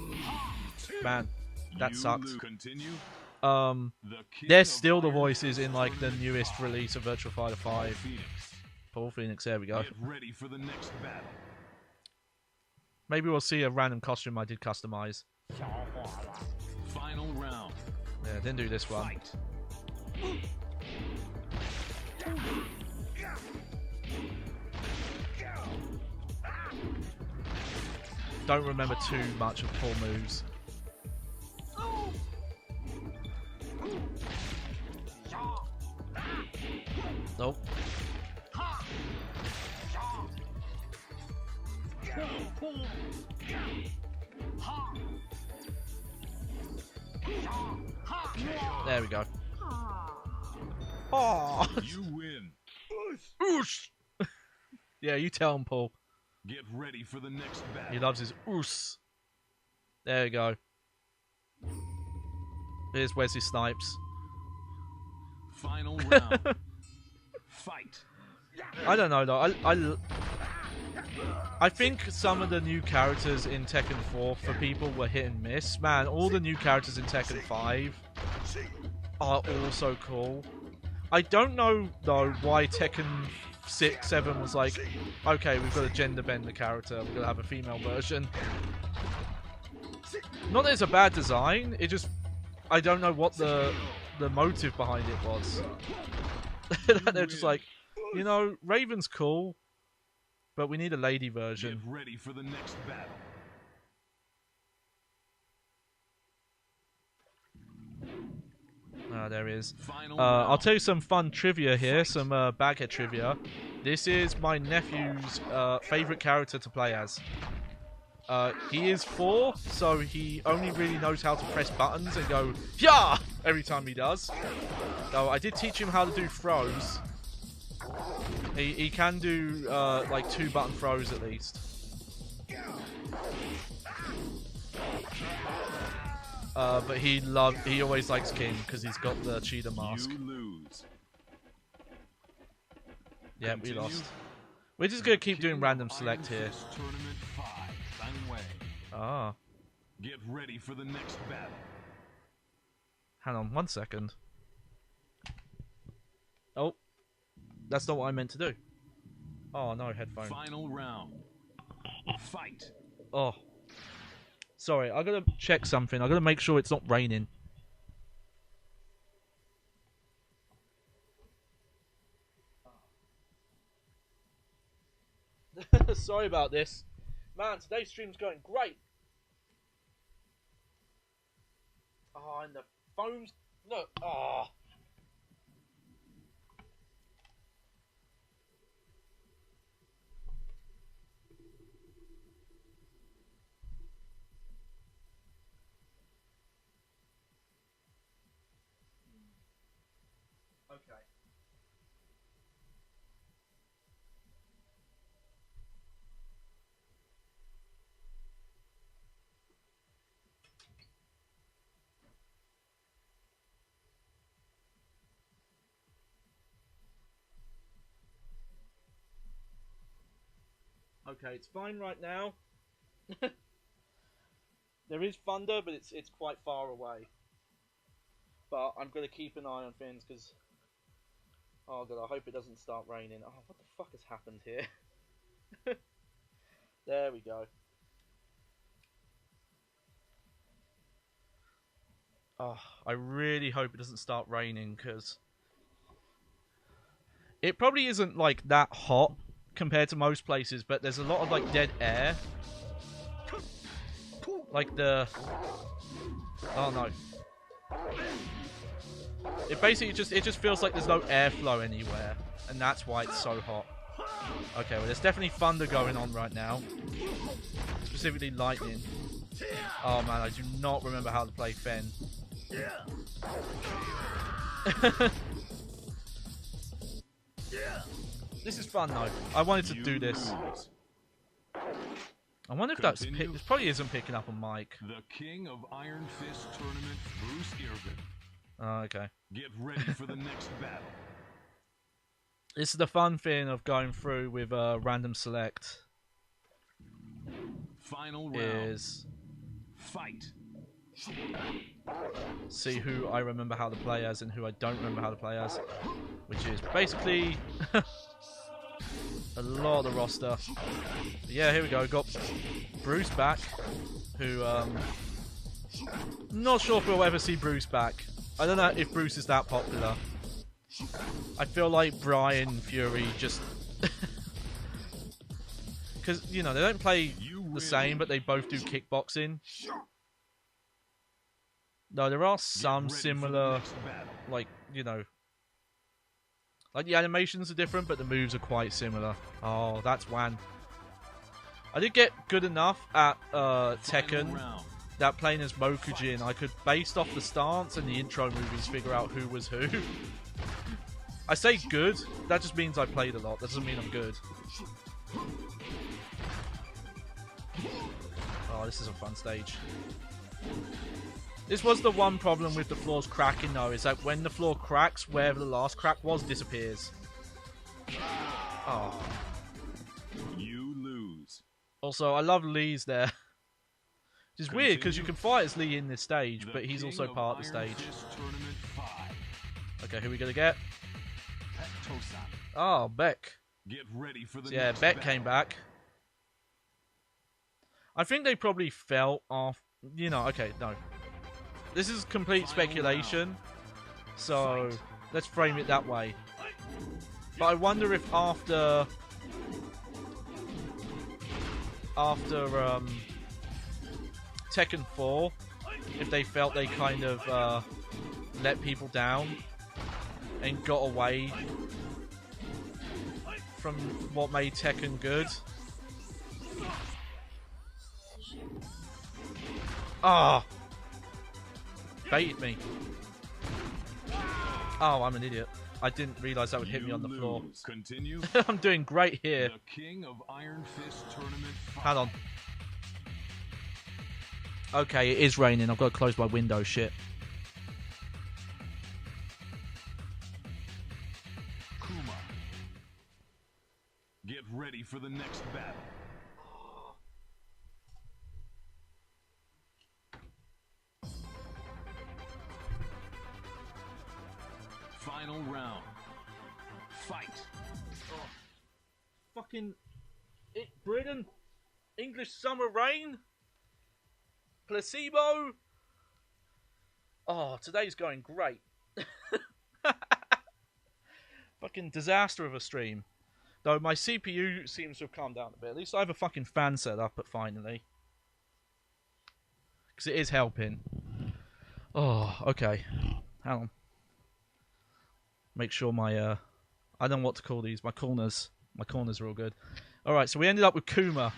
man, that You sucks. lose. Continue. Um, The King they're of still the Iron voices in Fist like the Tournament newest 5. release of Virtua Fighter 5. Phoenix. Paul Phoenix, there we go. Get ready for the next battle. Maybe we'll see a random costume I did customize. 小伙子， Final round. Yeah, didn't do this one. Fight. Don't remember too much of Paul moves. Nope. There we go. Oh. You win. Oosh. Yeah, you tell him, Paul. Get ready for the next battle. He loves his oos. There we go. Here's Wesley Snipes. Final round. Fight. I don't know though. I think some of the new characters in Tekken 4 for people were hit and miss. Man, all the new characters in Tekken 5 are all so cool. I don't know though why Tekken 6, 7 was like, okay, we've got to gender bend the character. We're gonna have a female version. Not that it's a bad design. It just, I don't know what the motive behind it was. They're just like, you know, Raven's cool, but we need a lady version. Get ready for the next battle. Ah, there he is. Final I'll round. tell you some fun trivia here, some baghead trivia. This is my nephew's favourite character to play as. He is 4, so he only really knows how to press buttons and go "yeah" every time he does. So I did teach him how to do throws. He can do like 2-button throws at least. But he always likes King because he's got the cheetah mask. You lose. Yeah, we Continue. lost. We're just gonna keep doing King random of select Iron here. Fist Tournament 5, Sunway. Ah, Get ready for the next battle. hang on 1 second. Oh, that's not what I meant to do. Oh no, headphone. Final round. Fight. Oh, sorry. I gotta check something. I gotta make sure it's not raining. Sorry about this. Man, today's stream's going great. Oh, and the phone's... Look. Oh. Okay. Okay, it's fine right now. There is thunder, but it's quite far away. But I'm gonna keep an eye on things because, oh god, I hope it doesn't start raining. Oh, what the fuck has happened here? There we go. Oh, I really hope it doesn't start raining because it probably isn't like that hot compared to most places, but there's a lot of like dead air. Like the... Oh no. It basically just feels like there's no airflow anywhere, and that's why it's so hot. Okay, well there's definitely thunder going on right now. Specifically lightning. Oh man, I do not remember how to play Fen. This is fun though. I wanted to do this. lose. I wonder if that's Continue. this probably isn't picking up on mic. The King of Iron Fist Tournament, Bruce Irvin. Oh, okay. Get ready for the next battle. This is the fun thing of going through with random select. Final round. Is Fight. see who I remember how to play as and who I don't remember how to play as, which is basically a lot of the roster. Yeah, here we go. Got Bruce back, who not sure if we'll ever see Bruce back. I don't know if Bruce is that popular. I feel like Brian Fury just because you know they don't play the same, but they both do kickboxing. No, there are some similar, like, you know, like the animations are different, but the moves are quite similar. Oh, that's Wan. I did get good enough at Tekken that playing as Mokujin, I could, based off the stance and the intro movies, figure out who was who. I say good, that just means I played a lot. That doesn't mean I'm good. Oh, this is a fun stage. This was the one problem with the floors cracking, though, is that when the floor cracks, wherever the last crack was disappears. Oh. You lose. Also, I love Lee's there. Which is weird, because you can fight as Lee in this stage, The but he's king also of part of the Iron stage. Fist Tournament 5. Okay, who are we going to get? Tosan. Oh, Beck. Get ready for the So, yeah, next Beck battle. came back. I think they probably felt off. You know, okay, no. This is complete Final speculation, so Fight. let's frame it that way. But I wonder if after Tekken 4, if they felt they kind of let people down and got away from what made Tekken good. Ah! Baited me. Oh, I'm an idiot. I didn't realise that would hit me on the floor. lose. Continue. I'm doing great here. The king of Iron Fist Tournament 5. Hang on. Okay, it is raining. I've got to close my window. Shit. Kuma. Get ready for the next battle. Final round. Fight. Fucking... Britain? English summer rain? Placebo? Oh, today's going great. Fucking disaster of a stream. Though my CPU seems to have calmed down a bit. At least I have a fucking fan set up at finally. Because it is helping. Oh, okay. Hang on. Make sure my, I don't know what to call these. My corners. My corners are all good. Alright, so we ended up with Kuma.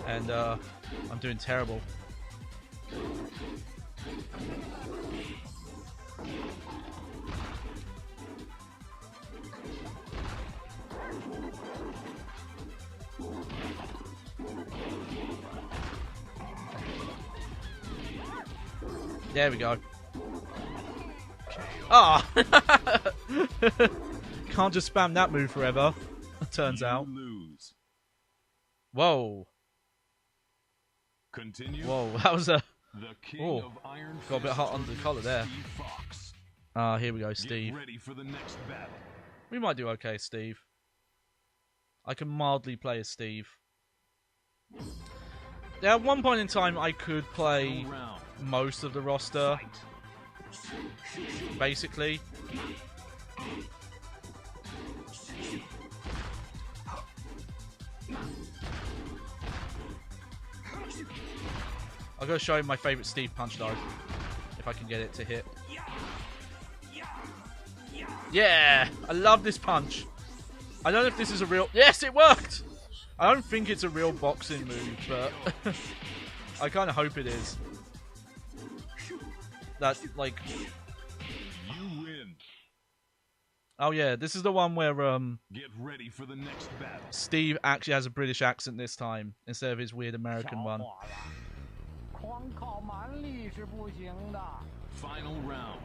And, I'm doing terrible. There we go. Ah! Can't just spam that move forever, turns out. You lose. Whoa. Continue. Whoa, that was a... The king Oh, of Iron got a bit Fist hot under the collar there. Steve Fox. Here we go, Steve. Get ready for the next battle. We might do okay, Steve. I can mildly play as Steve. Now, at one point in time, I could play Final round. most of the roster, Fight. basically. I'll go show you my favourite Steve punch, though. If I can get it to hit. Yeah! I love this punch. I don't know if this is a real... Yes, it worked! I don't think it's a real boxing move, but... I kind of hope it is. That, like... You win. Oh yeah, this is the one where Get ready for the next battle. Steve actually has a British accent this time, instead of his weird American one. Final round.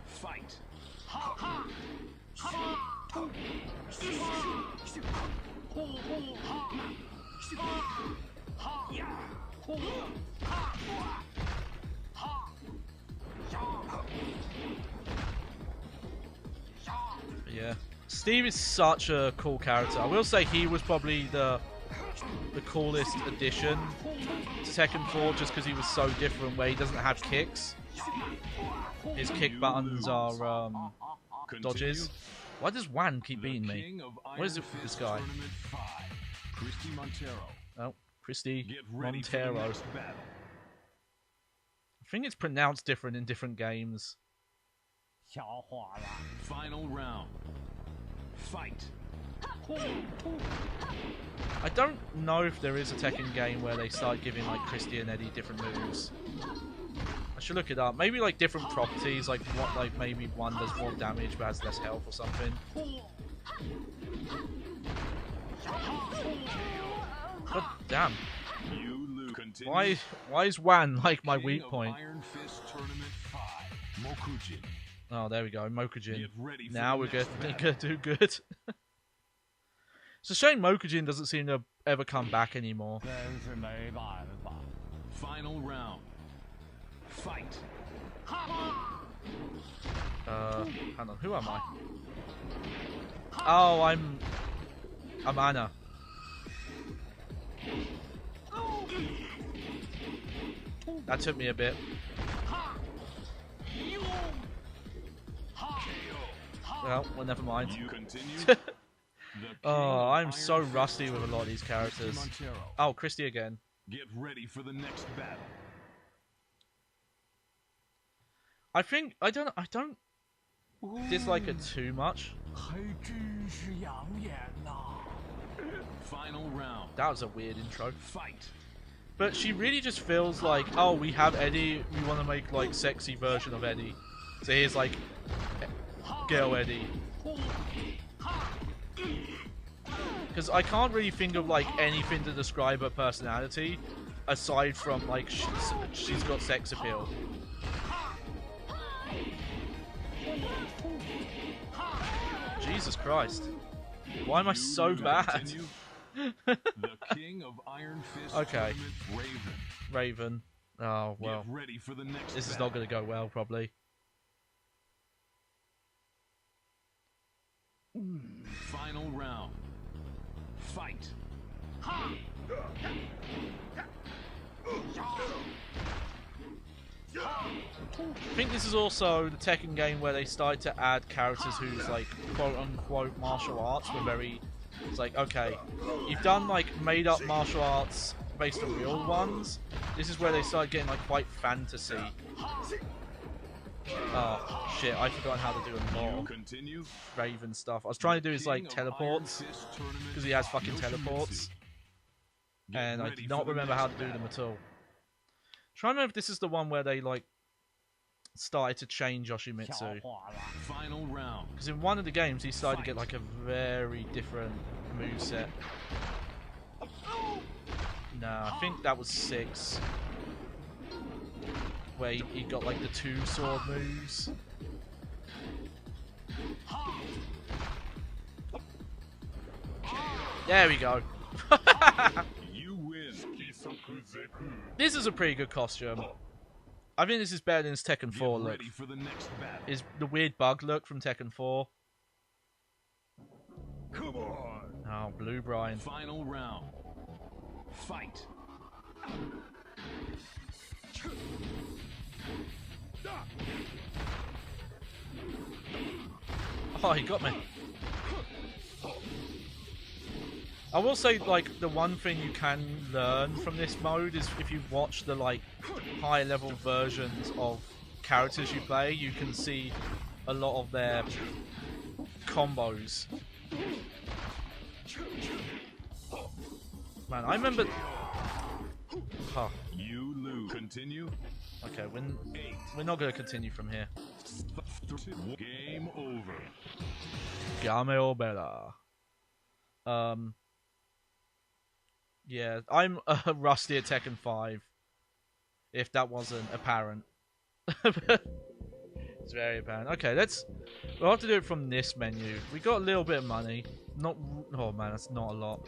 Fight. But yeah. Steve is such a cool character. I will say he was probably the coolest addition to Tekken 4 just because he was so different where he doesn't have kicks. His kick buttons are dodges. Why does Wan keep beating me? What is it with this guy? Christy Montero. Oh, Christy Get ready for the Montero. next battle. I think it's pronounced different in different games. 小伙子， Final round. Fight. I don't know if there is a Tekken game where they start giving like Christy and Eddie different moves. I should look it up. Maybe like different properties, like what, like maybe one does more damage but has less health or something. God damn! You lose. Continue. Why is Wan like my King weak of point? Iron Fist Tournament 5. Mokujin. Oh, there we go, Mokujin. Get ready for Now the we're next gonna battle. do good. It's a shame Mokujin doesn't seem to ever come back anymore. 真是没办法。 Final round. Fight. Hang on, who am I? Oh, I'm Anna. That took me a bit. Well, never mind. You continue. The King Oh, of I'm Iron so Fist rusty with a lot of these Tournament, characters. Montero. Oh, Christy again. Get ready for the next battle. I think I don't dislike it too much. 还真是养眼呐！ Final round. That was a weird intro. Fight. But she really just feels like, oh, we have Eddie, we want to make like sexy version of Eddie. So here's like girl Eddie. Because I can't really think of like anything to describe her personality aside from like she's got sex appeal. Jesus Christ. Why am I so You bad? continue. The King of Iron Fist Okay. Tournament, Raven. Raven. Oh, well. Get ready for the next This is battle. not going to go well, probably. Final round. Fight. I think this is also the Tekken game where they started to add characters whose like quote-unquote martial arts were very... It's like, okay, you've done like made-up martial arts based on real ones. This is where they started getting like quite fantasy. Oh shit, I've forgotten how to do a You more continue. Raven stuff. I was trying to do his like King of teleports, Iron Fist Tournament because he has 5, fucking teleports, Yoshimitsu. Get and I ready do for not the remember next how to do them battle. at all. Trying to remember if this is the one where they like started to change 小 Yoshimitsu. 伙子， Final round. Because in one of the games he started to get like a very different moveset. No, I think that was 6. Where he got like the 2 sword moves. There we go. You win. This is a pretty good costume. I think this is better than his Tekken 4 Get look. ready for the next battle. Is the weird bug look from Tekken 4. Come on. Oh, Blue Brian. Final round. Fight. Oh, he got me. I will say, like, the one thing you can learn from this mode is if you watch the, like, higher level versions of characters you play, you can see a lot of their combos. Man, I remember... Huh. You lose. Continue. Okay, we're not going to continue from here. Game over. Game over. Yeah, I'm rusty at Tekken 5. If that wasn't apparent. It's very apparent. Okay, we'll have to do it from this menu. We got a little bit of money. Not... Oh man, that's not a lot.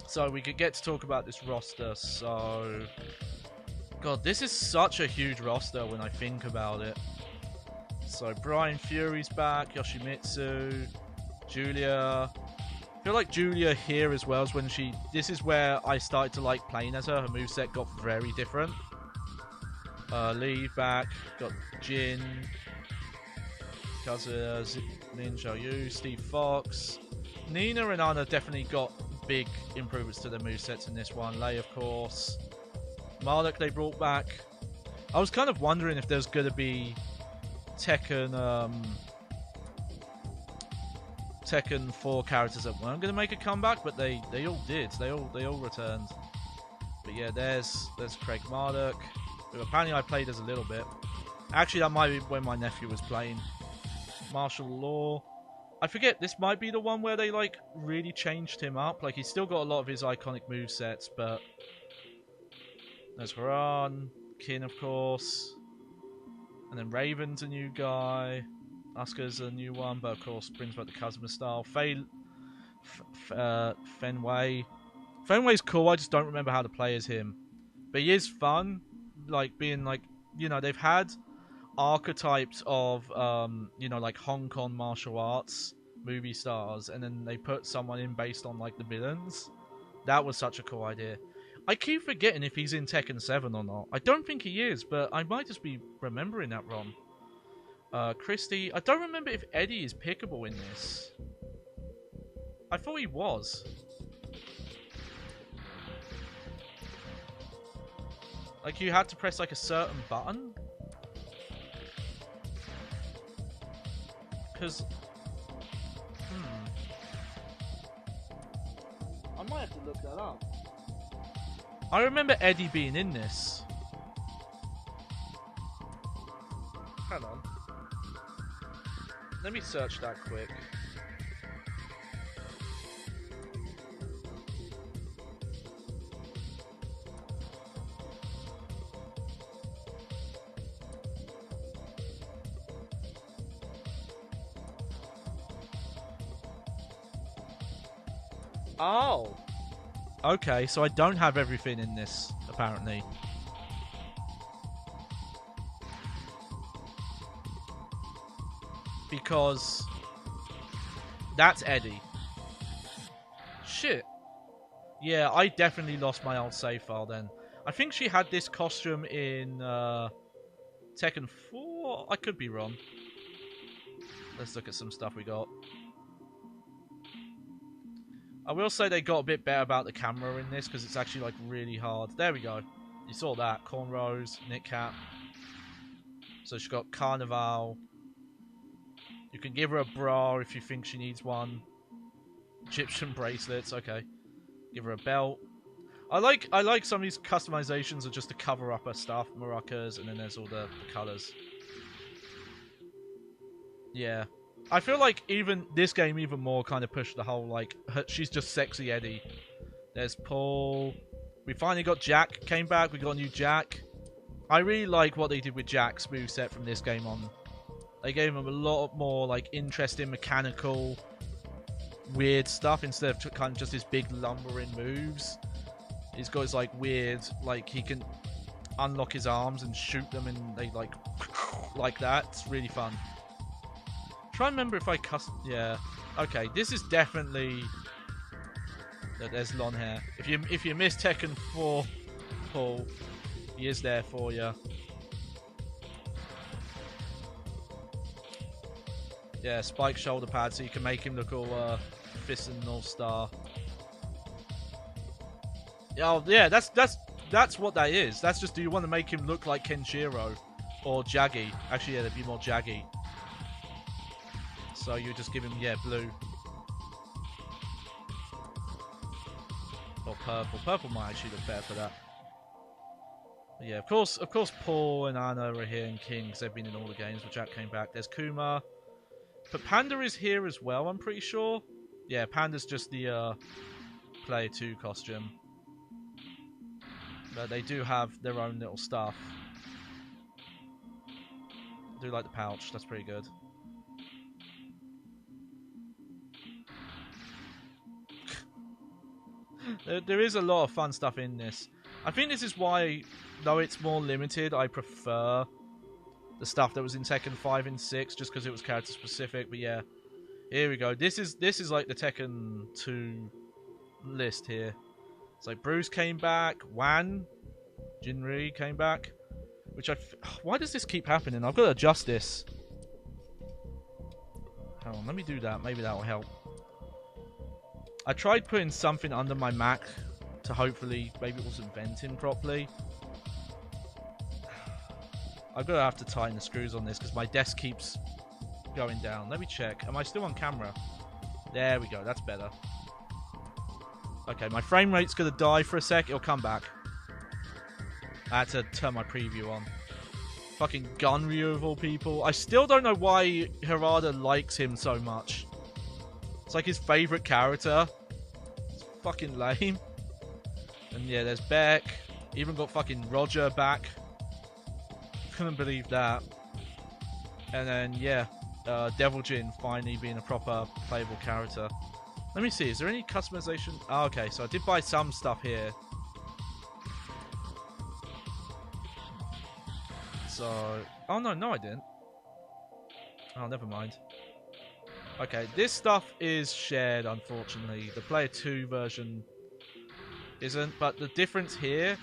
So we could get to talk about this roster, so... God, this is such a huge roster when I think about it. So Brian Fury's back, Yoshimitsu, Julia. I feel like Julia here as well is when she... This is where I started to like playing as her. Her moveset got very different. Lee back, got Jin, Kazuya, Lin Xiaoyu, Steve Fox. Nina and Anna definitely got big improvements to their movesets in this one. Lei, of course. Marduk they brought back. I was kind of wondering if there's going to be Tekken 4 characters that weren't going to make a comeback, but they all did. They all returned. But yeah, there's Craig Marduk, who apparently I played as a little bit. Actually, that might be when my nephew was playing. Martial Law. I forget, this might be the one where they like really changed him up. Like, he's still got a lot of his iconic movesets, but there's Haran, Kin, of course, and then Raven's a new guy. Asuka's a new one, but of course brings back the Kazuma style. Fenway. Fenway's cool. I just don't remember how to play as him, but he is fun. Like being like, you know, they've had archetypes of you know, like Hong Kong martial arts movie stars, and then they put someone in based on like the villains. That was such a cool idea. I keep forgetting if he's in Tekken 7 or not. I don't think he is, but I might just be remembering that wrong. Christy. I don't remember if Eddie is pickable in this. I thought he was. Like, you had to press like a certain button? Because... I might have to look that up. I remember Eddie being in this. Hang on. Let me search that quick. Oh! Okay, so I don't have everything in this, apparently. Because that's Eddie. Shit. Yeah, I definitely lost my old save file then. I think she had this costume in Tekken 4? I could be wrong. Let's look at some stuff we got. I will say they got a bit better about the camera in this, because it's actually like really hard. There we go. You saw that. Cornrows, knit cap. So she's got Carnival. You can give her a bra if you think she needs one. Egyptian bracelets, okay. Give her a belt. I like some of these customizations are just to cover up her stuff, maracas, and then there's all the colours. Yeah. I feel like even this game even more kind of pushed the whole, like, she's just sexy Eddie. There's Paul. We finally got Jack, came back, we got a new Jack. I really like what they did with Jack's moveset from this game on. They gave him a lot more, like, interesting, mechanical, weird stuff instead of kind of just his big lumbering moves. He's got his, like, weird, like, he can unlock his arms and shoot them and they, like that. It's really fun. Try and remember if I yeah. Okay, this is definitely... There's long hair. If you miss Tekken 4, Paul, he is there for you. Yeah, spike shoulder pad so you can make him look all fist and North Star. Oh yeah, that's what that is. That's just, do you want to make him look like Kenshiro or Jaggy? Actually, yeah, they'd be more Jaggy. So you just give him, yeah, blue. Or purple. Purple might actually look better for that. But yeah, of course Paul and Anna are here and King, because they've been in all the games, but Jack came back. There's Kuma. But Panda is here as well, I'm pretty sure. Yeah, Panda's just the Player 2 costume. But they do have their own little stuff. I do like the pouch, that's pretty good. There is a lot of fun stuff in this. I think this is why, though it's more limited, I prefer the stuff that was in Tekken 5 and 6, just because it was character specific. But yeah, here we go. This is like the Tekken 2 list here. It's like Bruce came back, Wan, Jinri came back, which why does this keep happening? I've got to adjust this. Hang on, let me do that. Maybe that will help. I tried putting something under my Mac to hopefully, maybe it wasn't venting properly. I'm gonna have to tighten the screws on this because my desk keeps going down. Let me check. Am I still on camera? There we go. That's better. Okay, my frame rate's gonna die for a sec. It'll come back. I had to turn my preview on. Fucking Gunryu of all people. I still don't know why Harada likes him so much. It's like his favorite character. It's fucking lame. And yeah, there's Beck. Even got fucking Roger back. Couldn't believe that. And then, yeah, Devil Jin finally being a proper playable character. Let me see, is there any customization? Oh, okay, so I did buy some stuff here. So, oh no, I didn't. Oh, never mind. Okay, this stuff is shared, unfortunately. The Player 2 version isn't, but the difference here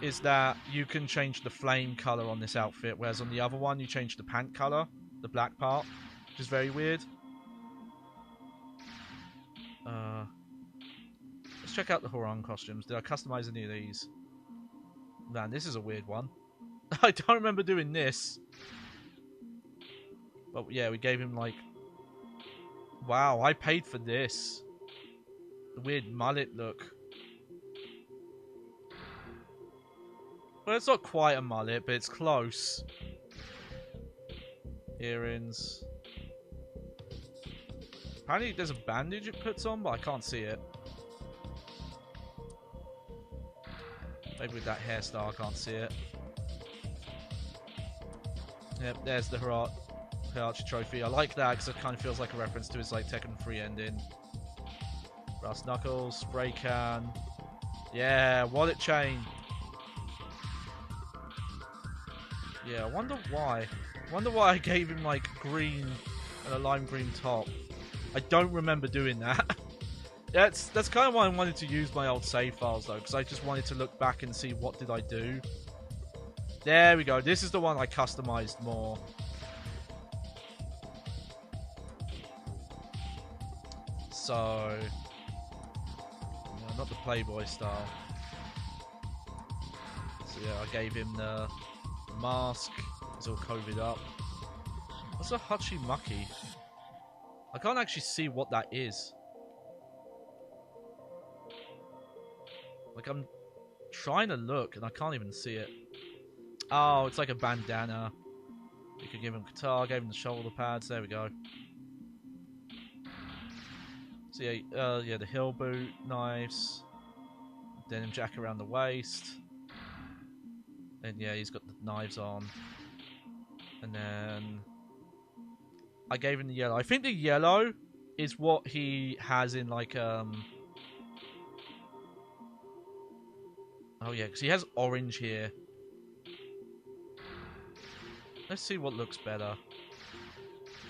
is that you can change the flame color on this outfit, whereas on the other one you change the pant color, the black part, which is very weird. Let's check out the Horan costumes. Did I customize any of these? Man, this is a weird one. I don't remember doing this. But yeah, we gave him like... Wow, I paid for this. The weird mullet look. Well, it's not quite a mullet, but it's close. Earrings. Apparently there's a bandage it puts on, but I can't see it. Maybe with that hairstyle I can't see it. Yep, there's the Heihachi trophy. I like that because it kind of feels like a reference to his like Tekken 3 ending. Brass knuckles, spray can. Yeah, wallet chain. Yeah, I wonder why. I gave him like green and a lime green top. I don't remember doing that. That's kind of why I wanted to use my old save files though, because I just wanted to look back and see what did I do. There we go. This is the one I customized more. So, no, not the Playboy style. So yeah, I gave him the mask. It's all COVID up. What's a Hachimuki? I can't actually see what that is. Like, I'm trying to look and I can't even see it. Oh, it's like a bandana. You could give him guitar, gave him the shoulder pads. There we go. So yeah, the hill boot, knives, denim jacket around the waist, and yeah, he's got the knives on. And then I gave him the yellow. I think the yellow is what he has in like oh yeah, because he has orange here. Let's see what looks better.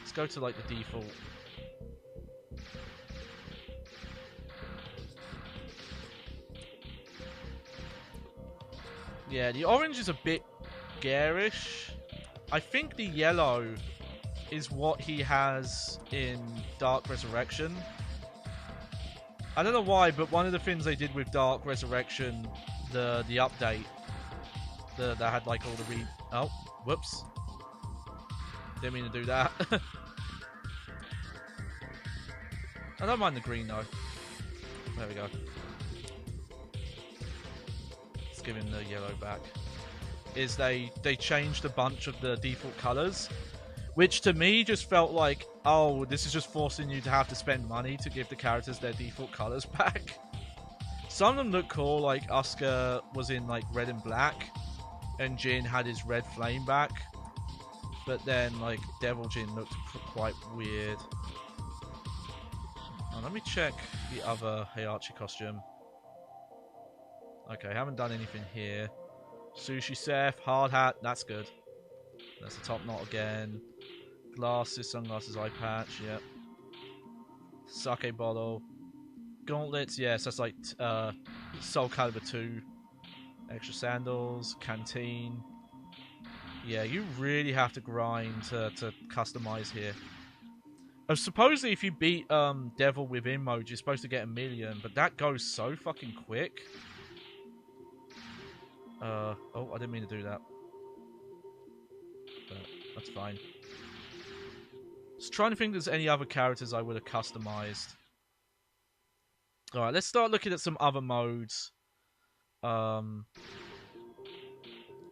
Let's go to like the default. Yeah, the orange is a bit garish. I think the yellow is what he has in Dark Resurrection. I don't know why, but one of the things they did with Dark Resurrection, the update, that had like all the oh, whoops. Didn't mean to do that. I don't mind the green though. There we go. Let's give him the yellow back. Is they changed a bunch of the default colours, which to me just felt like, oh, this is just forcing you to have to spend money to give the characters their default colours back. Some of them look cool, like Asuka was in like red and black, and Jin had his red flame back. But then, like, Devil Jin looked quite weird. Oh, let me check the other Heihachi costume. Okay, haven't done anything here. Sushi Seth, hard hat, that's good. That's the top knot again. Glasses, sunglasses, eye patch, yep. Sake bottle. Gauntlets, yes, that's like Soul Calibur 2. Extra sandals, canteen. Yeah, you really have to grind to customize here. Supposedly, if you beat Devil within mode, you're supposed to get 1 million, but that goes so fucking quick. Oh, I didn't mean to do that. That's fine. Just trying to think if there's any other characters I would have customized. Alright, let's start looking at some other modes. I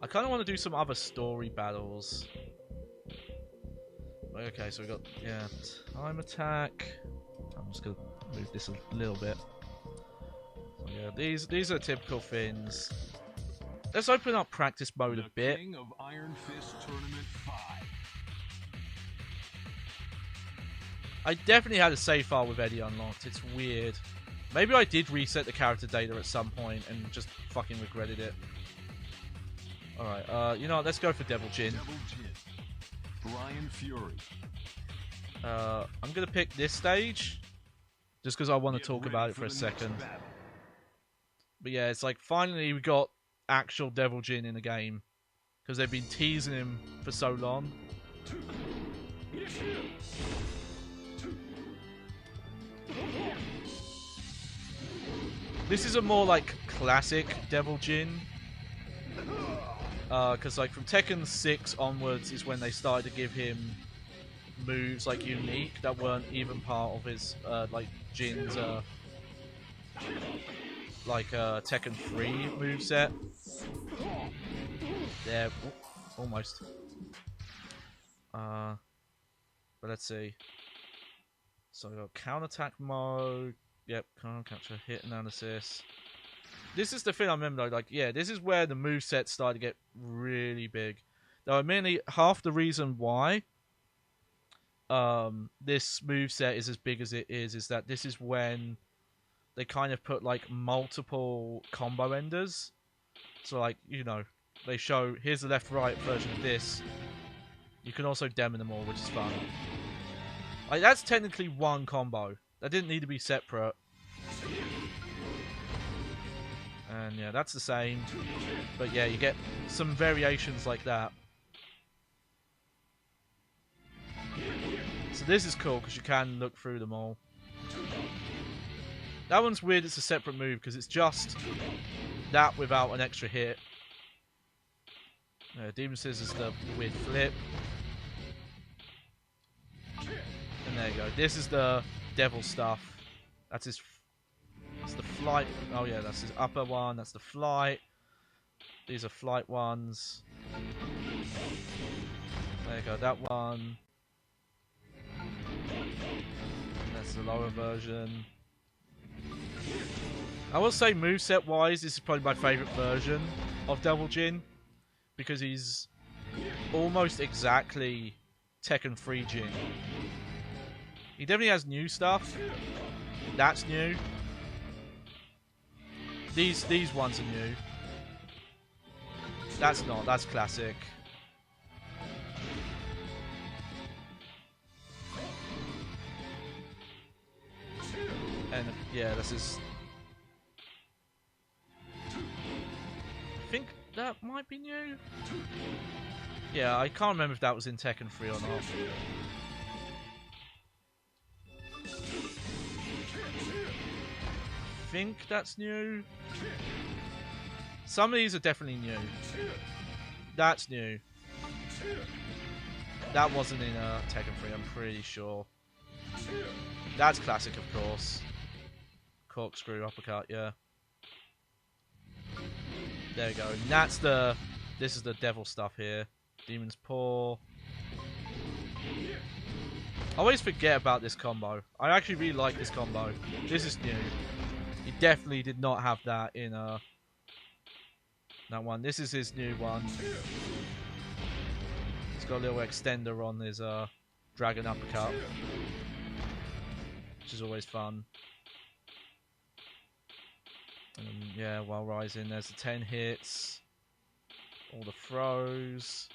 kind of want to do some other story battles. Okay, so we got, yeah, time attack. I'm just going to move this a little bit. So yeah, these are typical things. Let's open up practice mode a bit. King of Iron Fist Tournament 5. I definitely had a save file with Eddie unlocked. It's weird. Maybe I did reset the character data at some point and just fucking regretted it. Alright, you know what? Let's go for Devil Jin. Devil Jin. Brian Fury. I'm gonna pick this stage just because I want to Get talk ready about it for a the next second. battle. But yeah, it's like finally we got actual Devil Jin in the game because they've been teasing him for so long. This is a more like classic Devil Jin. Because like from Tekken 6 onwards is when they started to give him moves like unique that weren't even part of his like Jin's like Tekken 3 moveset. There, almost. But let's see. So we got counterattack mode. Yep, can't capture hit analysis. This is the thing I remember though, like, yeah, this is where the moveset started to get really big. Now, mainly half the reason why this moveset is as big as it is that this is when they kind of put like multiple combo enders. So like, you know, they show, here's the left-right version of this. You can also demo them all, which is fun. Like, that's technically one combo. That didn't need to be separate. And yeah, that's the same. But yeah, you get some variations like that. So this is cool because you can look through them all. That one's weird, it's a separate move because it's just that without an extra hit. Demon Scissors is the weird flip. And there you go. This is the devil stuff. That's his... That's the flight. Oh yeah, that's his upper one. That's the flight. These are flight ones. There you go, that one. That's the lower version. I will say moveset wise, this is probably my favourite version of Devil Jin. Because he's almost exactly Tekken 3 Jin. He definitely has new stuff. That's new. These ones are new. That's not. That's classic. And yeah, this is. I think that might be new. Yeah, I can't remember if that was in Tekken 3 or not. I think that's new. Some of these are definitely new. That's new. That wasn't in Tekken 3, I'm pretty sure. That's classic, of course. Corkscrew uppercut, yeah. There we go. And that's the... This is the devil stuff here. Demon's Paw. I always forget about this combo. I actually really like this combo. This is new. He definitely did not have that in that one. This is his new one. He's got a little extender on his dragon uppercut, which is always fun. And yeah, while rising, there's the 10 hits, all the throws.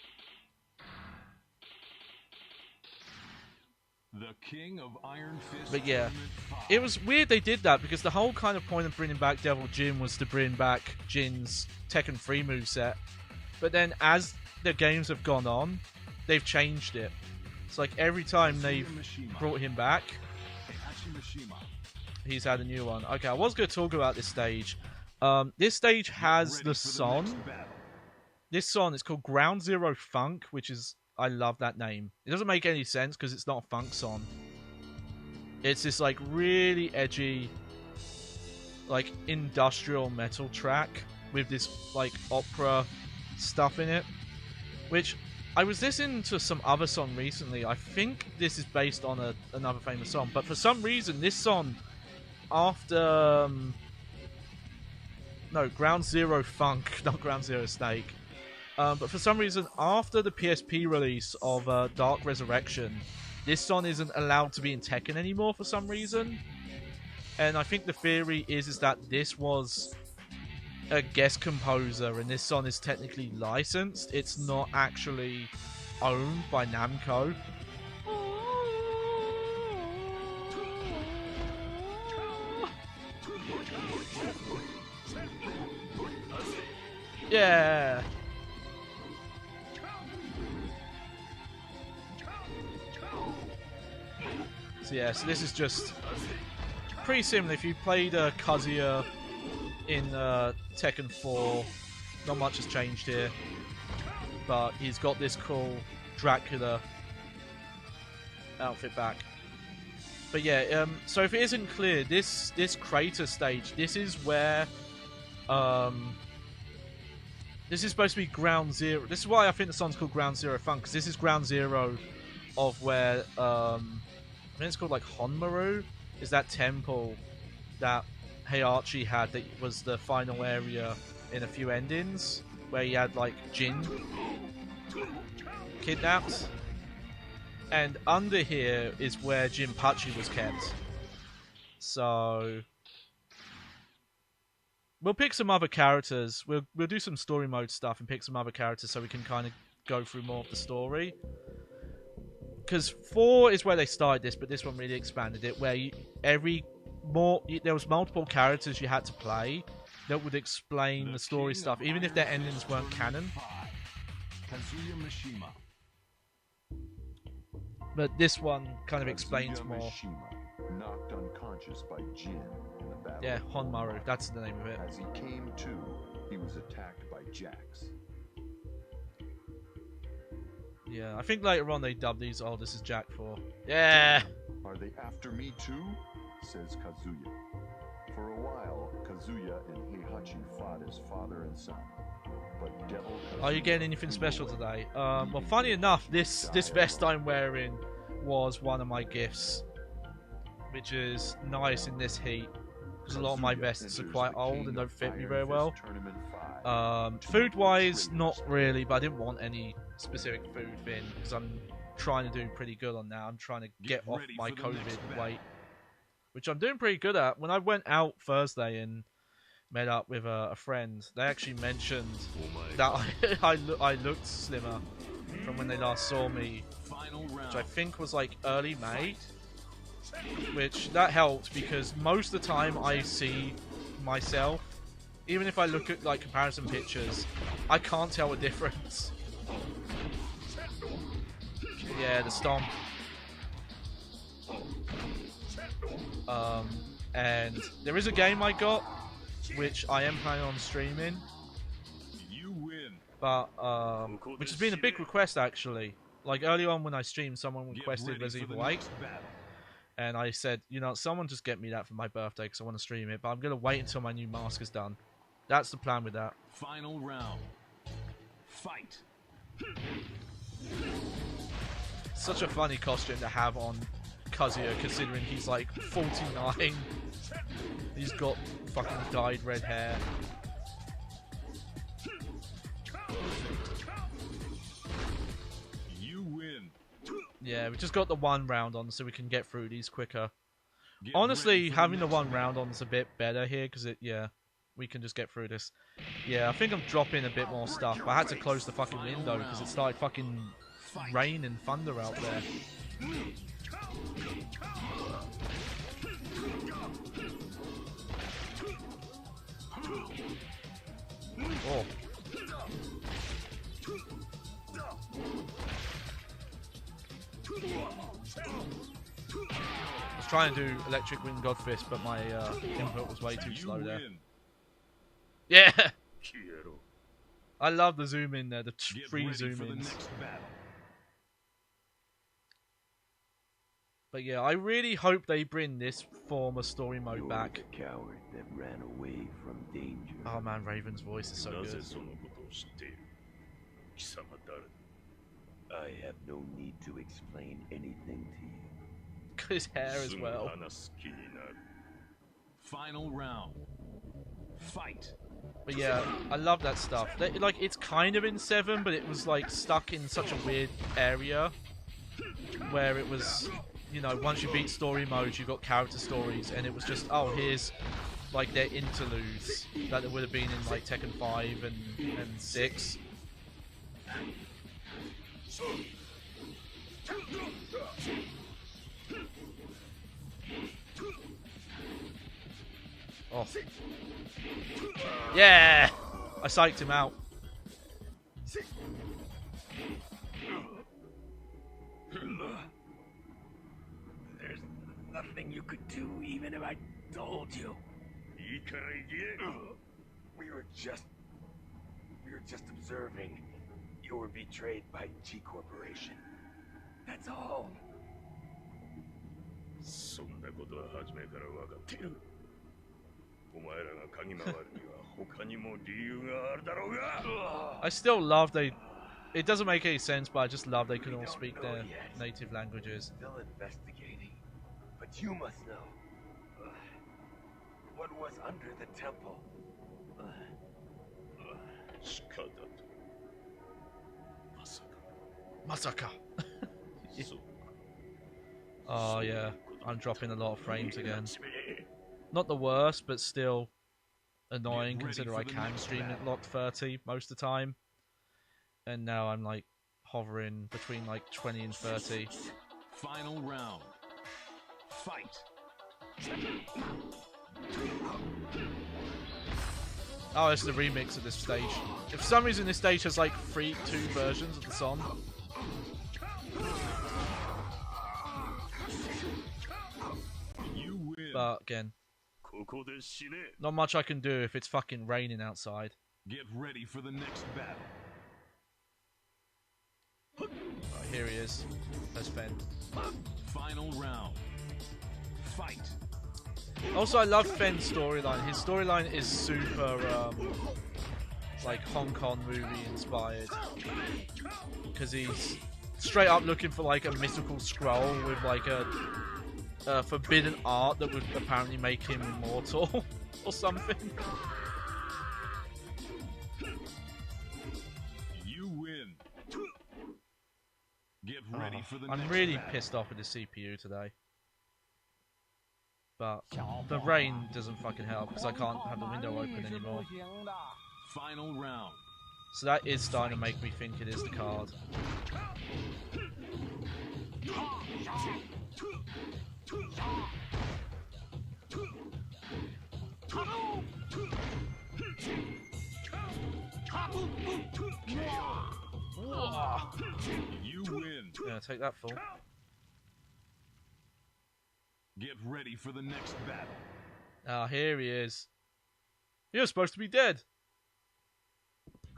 The King of Iron Fist. But yeah, Tournament 5. it was weird they did that because the whole kind of point of bringing back Devil Jin was to bring back Jin's Tekken 3 moveset. But then as the games have gone on, they've changed it. It's like every time they've brought him back, he's had a new one. Okay, I was going to talk about this stage. This stage has the song. This song is called Ground Zero Funk, which is I love that name. It doesn't make any sense because it's not a funk song. It's this like really edgy, like industrial metal track with this like opera stuff in it. Which I was listening to some other song recently. I think this is based on another famous song, but for some reason this song after no, Ground Zero Funk, not Ground Zero Snake. But for some reason, after the PSP release of Dark Resurrection, this song isn't allowed to be in Tekken anymore for some reason. And I think the theory is that this was a guest composer, and this song is technically licensed. It's not actually owned by Namco. Yeah. So yeah, so this is just pretty similar. If you played Kazuya in Tekken 4, not much has changed here, but he's got this cool Dracula outfit back. But yeah, so if it isn't clear, this crater stage, this is where this is supposed to be Ground Zero. This is why I think the song's called Ground Zero Funk, because this is Ground Zero of where, I think it's called like Honmaru, is that temple that Heihachi had that was the final area in a few endings, where he had like Jin kidnapped. And under here is where Punchy was kept. So we'll pick some other characters. We'll do some story mode stuff and pick some other characters so we can kind of go through more of the story. Because 4 is where they started this, but this one really expanded it. Where there was multiple characters you had to play that would explain the story stuff, even if their endings weren't canon. But this one kind of explains more. Knocked unconscious by Jin in the battle. Yeah, Honmaru, that's the name of it. As he came to, he was attacked by Jax. Yeah, I think later on they dubbed these, oh, this is Jack 4. Yeah! Are they after me too? Says Kazuya. For a while, Kazuya and Heihachi fought as father and son. But Devil Kazuya, are you getting anything special today? Well, funny enough, this vest I'm wearing was one of my gifts, which is nice in this heat, because a lot of my vests are quite old and don't fit me very well. Food-wise, not really, but I didn't want any specific food thing, because I'm trying to do pretty good on that. I'm trying to get off my COVID weight, which I'm doing pretty good at. When I went out Thursday and met up with a friend, they actually mentioned that I looked slimmer from when they last saw me, which I think was like early May. Which that helped, because most of the time I see myself, even if I look at like comparison pictures, I can't tell a difference. Yeah, the stomp. And there is a game I got, which I am planning on streaming. You win. But which has been a big request actually. Like early on when I streamed, someone requested Resident Evil 8. And I said, you know, someone just get me that for my birthday because I want to stream it. But I'm going to wait until my new mask is done. That's the plan with that. Final round. Fight. Such a funny costume to have on Kazuya, considering he's like 49. He's got fucking dyed red hair. You win. Yeah, we just got the one round on so we can get through these quicker. Honestly, having the one round on is a bit better here because we can just get through this. Yeah, I think I'm dropping a bit more stuff. But I had to close the fucking window because it started fucking rain and thunder out there. Oh. I was trying to do Electric Wind God Fist, but my input was way too slow there. Yeah! I love the zoom in there, the free zoom ins. But yeah, I really hope they bring this form of story mode You're back. the coward that ran away from danger. Oh man, Raven's voice is so なぜ good. そのことを知っている？貴様誰だ？ I have no need to explain anything to you. His hair as すぐ well. 話す気になる。 Final round. Fight. But yeah, I love that stuff. Like, it's kind of in 7, but it was like stuck in such a weird area where it was, you know, once you beat story mode, you got character stories, and it was just, oh, here's like their interludes that it would have been in like Tekken 5 and 6. Oh. Yeah! I psyched him out. There's nothing you could do, even if I told you. いいから言え。 We were just observing. You were betrayed by G Corporation. That's all. そんなことは初めから分かっている。お前らが嗅ぎ回るには他にも理由があるだろうが。 I still love they... It doesn't make any sense, but I just love they can all speak their native languages. Still investigating, but you must know what was under the temple. しかだと。まさか。 Masaka! そう。 Oh yeah, I'm dropping a lot of frames again. Not the worst, but still annoying considering I can stream at locked 30 most of the time. And now I'm like hovering between like 20 and 30. Final round. Fight. Oh, it's the remix of this stage. If for some reason this stage has like two versions of the song. You win. But again, ここで死ね。 not much I can do if it's fucking raining outside. Get ready for the next battle. Right, here he is. There's Fen. Final round. Fight. Also, I love Fen's storyline. His storyline is super, like Hong Kong movie inspired. Because he's straight up looking for like a mythical scroll with like a forbidden art that would apparently make him immortal or something. You win. Get ready for the next I'm really battle. pissed off with the CPU today. But the rain doesn't fucking help because I can't have the window open anymore. Final round. So that is starting to make me think it is the card. You win. Yeah, take that full. Get ready for the next battle. Ah, here he is. You're supposed to be dead.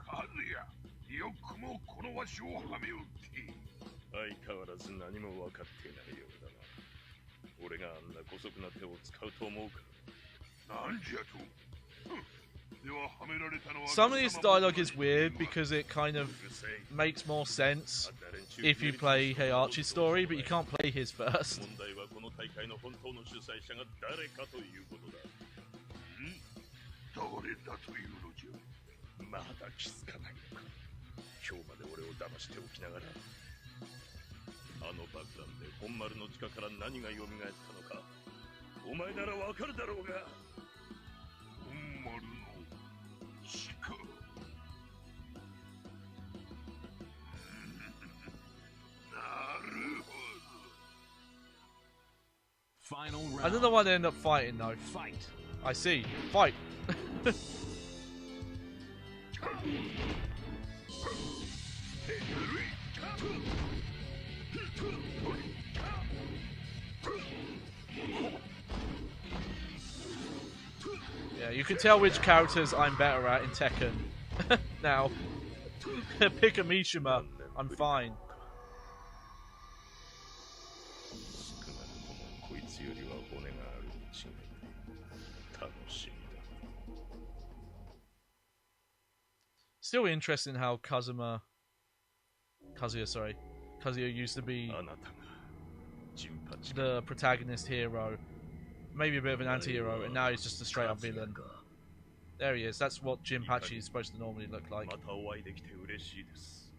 和也、よくもこのわしをはめおって。相変わらず何も分かってないようだな。俺があんな姑息な手を使うと思うか。なんじゃと。でははめられたのは。 Some of this dialogue is weird because it kind of makes more sense if you play Heihachi's story, but you can't play his first. 問題はこの大会の本当の主催者が誰かということだ。誰だというのじゃ。まだ気づかないのか。今日まで俺を騙しておきながら。あの爆弾で本丸の地下から何が蘇ったのか。お前ならわかるだろうが。本丸の地下。なるほど。 Final round. I don't know why they end up fighting though. Fight. I see. Fight. Yeah, you can tell which characters I'm better at in Tekken. Now, pick a Mishima. I'm fine. よりは骨があるに違いない。楽しみだ。 Still interesting how Kazuya used to be あなたがジンパチ the protagonist hero, maybe a bit of an anti-hero, and now he's just a straight up villain. There he is. That's what Jinpachi is supposed to normally look like. またお会いできて嬉しいです。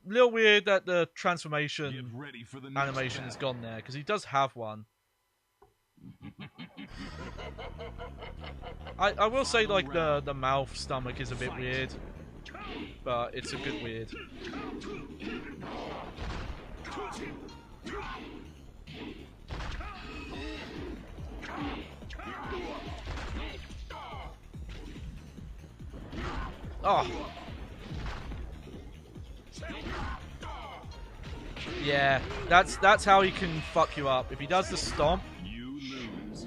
Little weird that the Get transformation ready for the next animation is battle. gone there, because he does have one. I will say, like, the mouth stomach is a bit weird, but it's a good weird. Oh. Yeah, that's how he can fuck you up. If he does the stomp, You lose.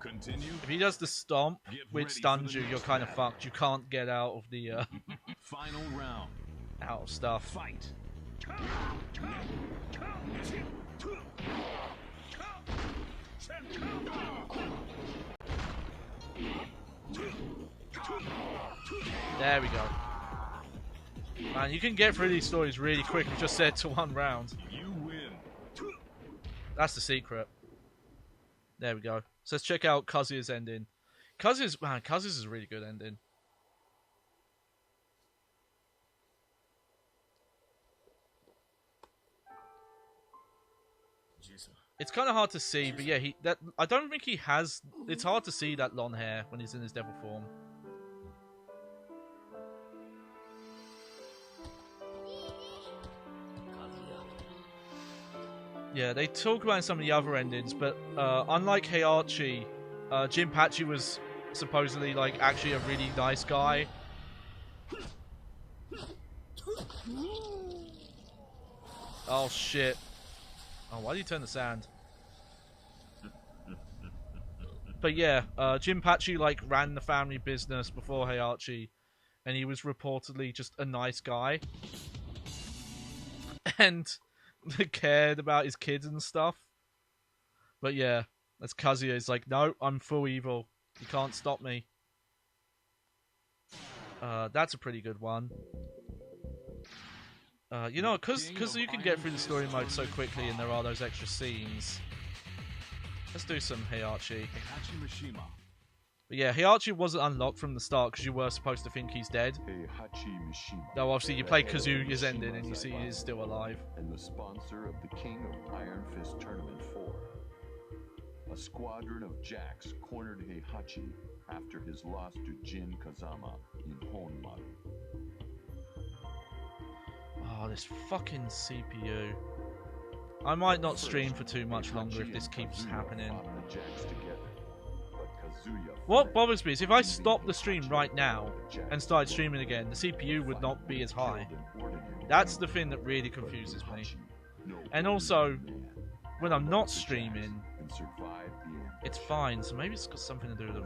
Continue. if he does the stomp, which stuns you, you're kind of fucked. You can't get out of the Final round. out of stuff. Fight. There we go. Man, you can get through these stories really quick. We just said to one round. You win. That's the secret. There we go. So let's check out Kazuya's ending. Kazuya's is a really good ending. It's kind of hard to see, but yeah, I don't think he has. It's hard to see that long hair when he's in his devil form. Yeah, they talk about some of the other endings, but unlike Heihachi, Jinpachi was supposedly like actually a really nice guy. Oh shit. Oh, why do you turn the sand? But yeah, Jinpachi like ran the family business before Heihachi, and he was reportedly just a nice guy. And cared about his kids and stuff. But yeah, that's Kazuya is like, no, I'm full evil. You can't stop me. That's a pretty good one. You know, because you can get through the story mode so quickly and there are those extra scenes. Let's do some Heihachi. Heihachi Mishima. But yeah, Heihachi wasn't unlocked from the start because you were supposed to think he's dead. Heihachi Mishima. No, obviously you play Kazuya's ending and you see he is still alive. And the sponsor of the King of Iron Fist Tournament 4. A squadron of jacks cornered Heihachi after his loss to Jin Kazama in Honmaru. Oh, this fucking CPU. I might not stream for too much longer if this keeps happening. What bothers me is if I stop the stream right now and start streaming again, the CPU would not be as high. That's the thing that really confuses me. And also, when I'm not streaming, it's fine. So maybe it's got something to do with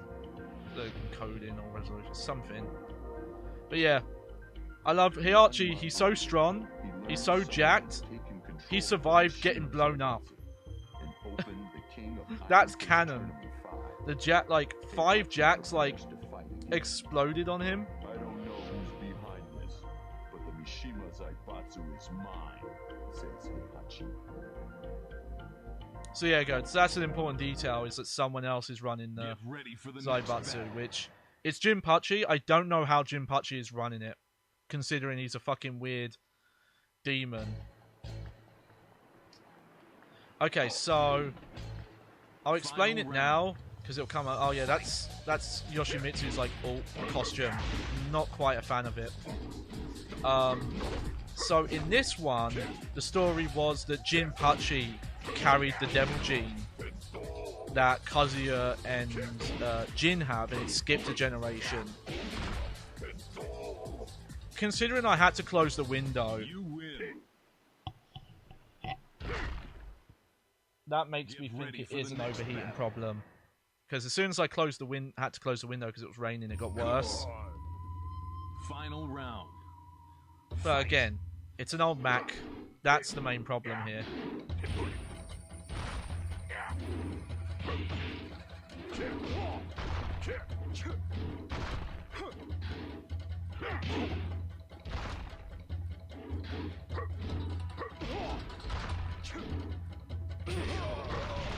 the coding or resolution, something. But yeah, I love Heihachi. He's so strong. He's so jacked. He survived getting blown up. That's canon. The jack, like 5 jacks, like exploded on him. I don't know who's behind this, but the Mishima Zaibatsu is mine, says Heihachi. So yeah, guys, that's an important detail, is that someone else is running the Get ready for the next Zaibatsu, battle. which it's Jinpachi. I don't know how Jinpachi is running it, considering he's a fucking weird demon. Okay, so I'll explain it now because it'll come out. Oh yeah, that's Yoshimitsu's like alt costume. Not quite a fan of it. So in this one, the story was that Jinpachi carried the devil gene that Kazuya and Jin have, and it skipped a generation. Considering I had to close the window, You win. that makes me think it is an overheating problem. Because as soon as I closed the had to close the window because it was raining, it got worse. Final round. But again, it's an old Mac. That's the main problem here.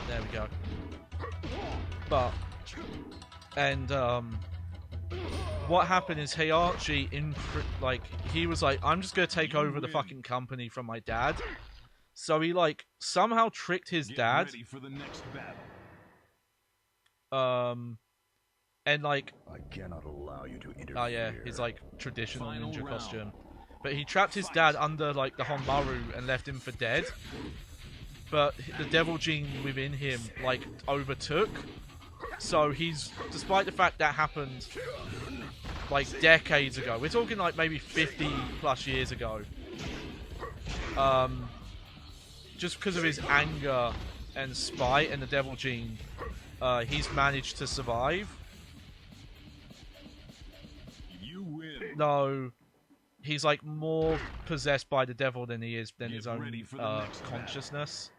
There we go. But, and what happened is Heihachi, he was like, I'm just gonna take over the fucking company from my dad. So he like somehow tricked his dad. Ready for the next battle. And like, I cannot allow you to interfere. oh yeah, his like traditional Final ninja round. costume. But he trapped his dad under like the Honmaru and left him for dead. But the devil gene within him like overtook. So he's, despite the fact that happened like decades ago, we're talking like maybe 50 plus years ago. Just because of his anger and spite and the devil gene, he's managed to survive. You win. No, he's like more possessed by the devil than he is his own ready for the next battle. consciousness.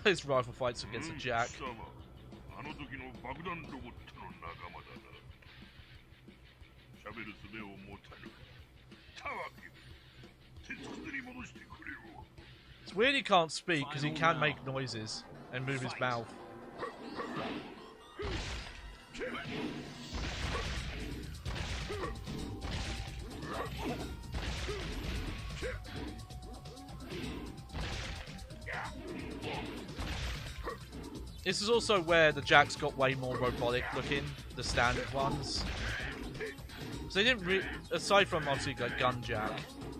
His rifle fights against a Jack. あの時の爆弾ロボットの仲間だな。喋る術を持たぬ。たわけ。鉄くずに戻してくれよ。 It's weird he can't speak because he can make noises and move his mouth. This is also where the Jacks got way more robotic looking, the standard ones. So they didn't aside from obviously like Gun Jack,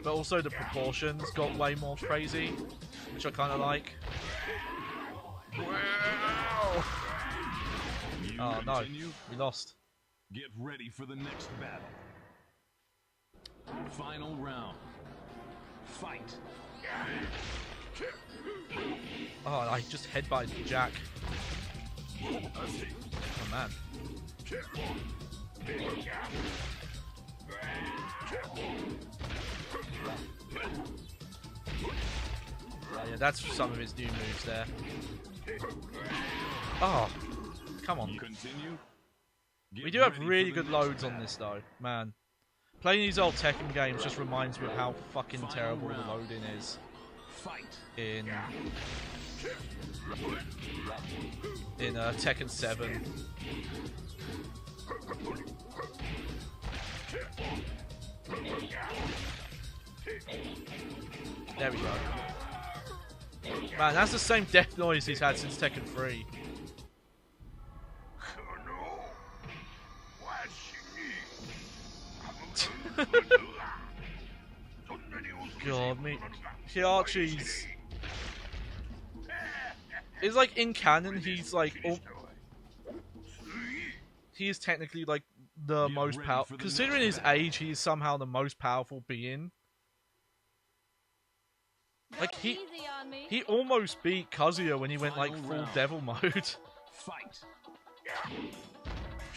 but also the proportions got way more crazy, which I kind of like. Wow! Oh no, we lost. Get ready for the next battle. Final round. Fight. Oh, I just headbutted Jack. Oh man. Oh, yeah, that's some of his new moves there. Oh, come on. Continue. We do have really good loads on this though, man. Playing these old Tekken games just reminds me of how fucking terrible the loading is in Tekken 7. There we go. Man, that's the same death noise he's had since Tekken 3. God, me. Heihachi's. It's like in canon, he's like. He is technically like the most powerful. Considering his age, he is somehow the most powerful being. Like he almost beat Kazuya when he went like full devil mode.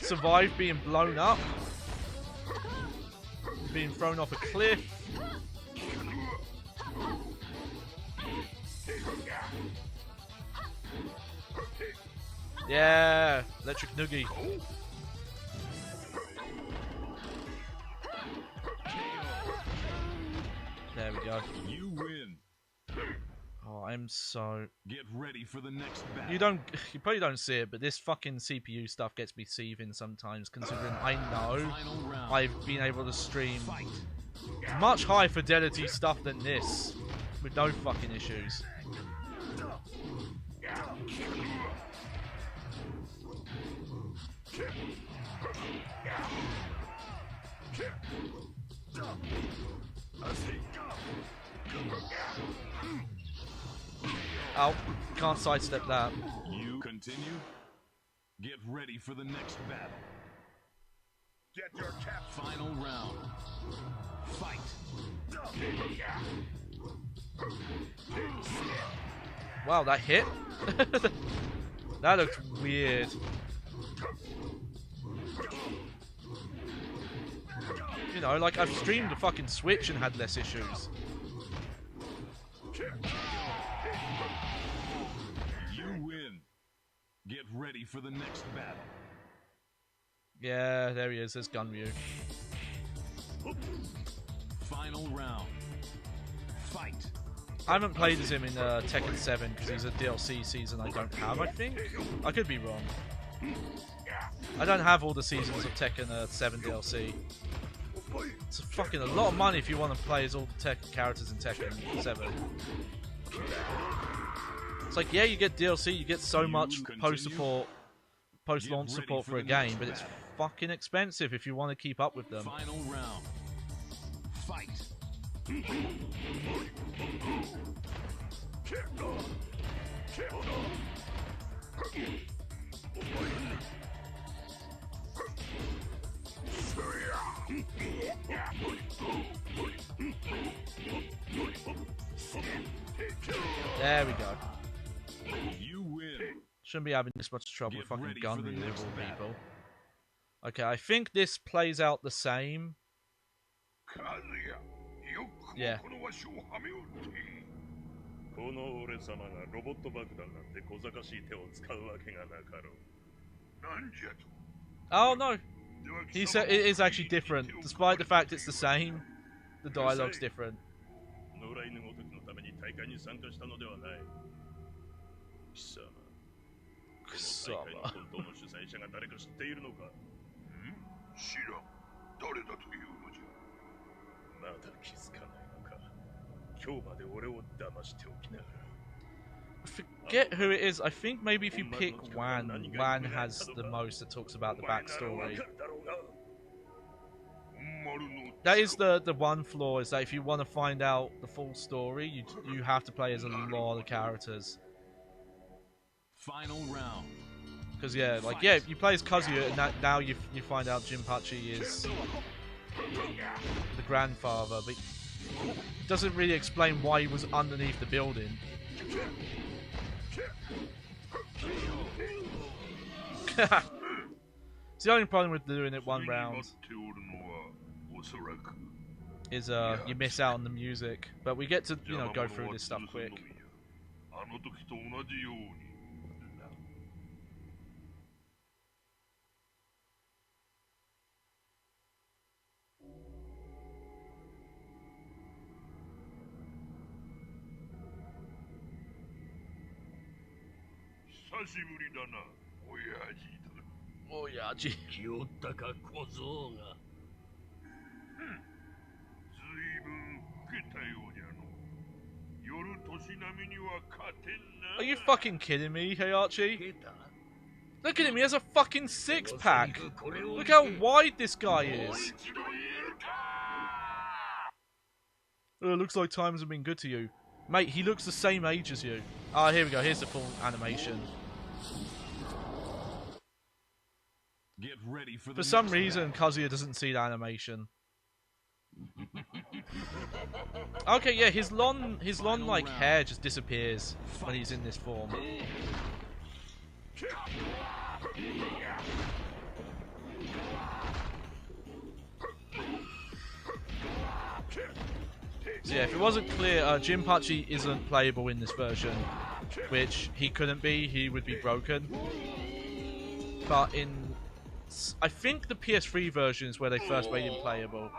Survived being blown up. Being thrown off a cliff. Yeah, electric noogie. There we go. You win. Oh, I'm so. Get ready for the next battle. You probably don't see it, but this fucking CPU stuff gets me seething sometimes. Considering I know I've been able to stream much high fidelity stuff than this with no fucking issues. Oh, can't sidestep that. You continue. Get ready for the next battle. Get your cap. Final round. Fight. Wow, that hit? That looked weird. You know, like I've streamed the fucking Switch and had less issues. You win. Get ready for the next battle. Yeah, there he is. There's Gunryu. Final round. Fight. I haven't played as him in Tekken 7 because he's a DLC season I don't have, I think. I could be wrong. I don't have all the seasons of Tekken 7 DLC. It's fucking a lot of money if you want to play as all the Tekken characters in Tekken 7. It's like, yeah, you get DLC, you get so much post-support, post-launch support for a game, but it's fucking expensive if you want to keep up with them. Final round. Fight. There we go. You win. Shouldn't be having this much trouble with Get fucking ready for the Gunryu of next all battle. people. Okay, I think this plays out the same. Yeah. この俺様がロボット爆弾なんて小賢しい手を使うわけがなかろう。 Oh no! He said it is actually different. Despite the fact it's the same, the dialogue's different. 野良犬ごときのために大会に参加したのではない。貴様、この大会の本当の主催者が誰か知っているのか？知らん。誰だというのじゃ。まだ気づかないのか。今日まで俺を騙しておきながら。 I forget who it is. I think maybe if you pick Wan, Wan has the most that talks about the backstory. That is the one flaw, is that if you want to find out the full story, you have to play as a lot of characters. Final round. Because yeah, like yeah, you play as Kazuya, and now you find out Punchy is the grandfather, but it doesn't really explain why he was underneath the building. It's the only problem with doing it one round is you miss out on the music, but we get to go through this stuff quick. Oh yeah, gee. 気負ったか小僧が。Are you fucking kidding me, Heihachi? Look at him, he has a fucking six-pack! Look how wide this guy is! Looks like times have been good to you. Mate, he looks the same age as you. Ah, here we go, here's the full animation. Get ready for the For some next reason, Kazuya doesn't see the animation. Okay, yeah, his long like hair just disappears when he's in this form. So yeah, if it wasn't clear, Punchy isn't playable in this version, which he couldn't be, he would be broken. But in, I think the PS3 version is where they first made him playable.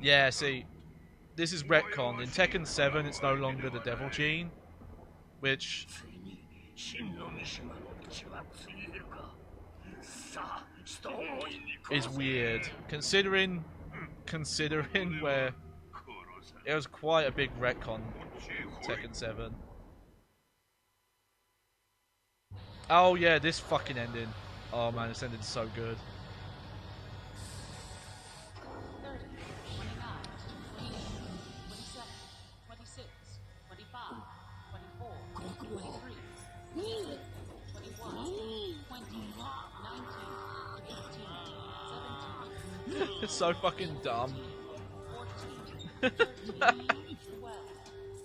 Yeah, see, this is retcon. In Tekken 7, it's no longer the Devil Gene, which is weird, considering where it was quite a big retcon, Tekken 7. Oh yeah, this fucking ending. Oh man, this ended so good. 30, 29, 28, 27, 26, 25, 24, 23, 21, 20, 19, 18, 17, It's so fucking dumb. 14, 12,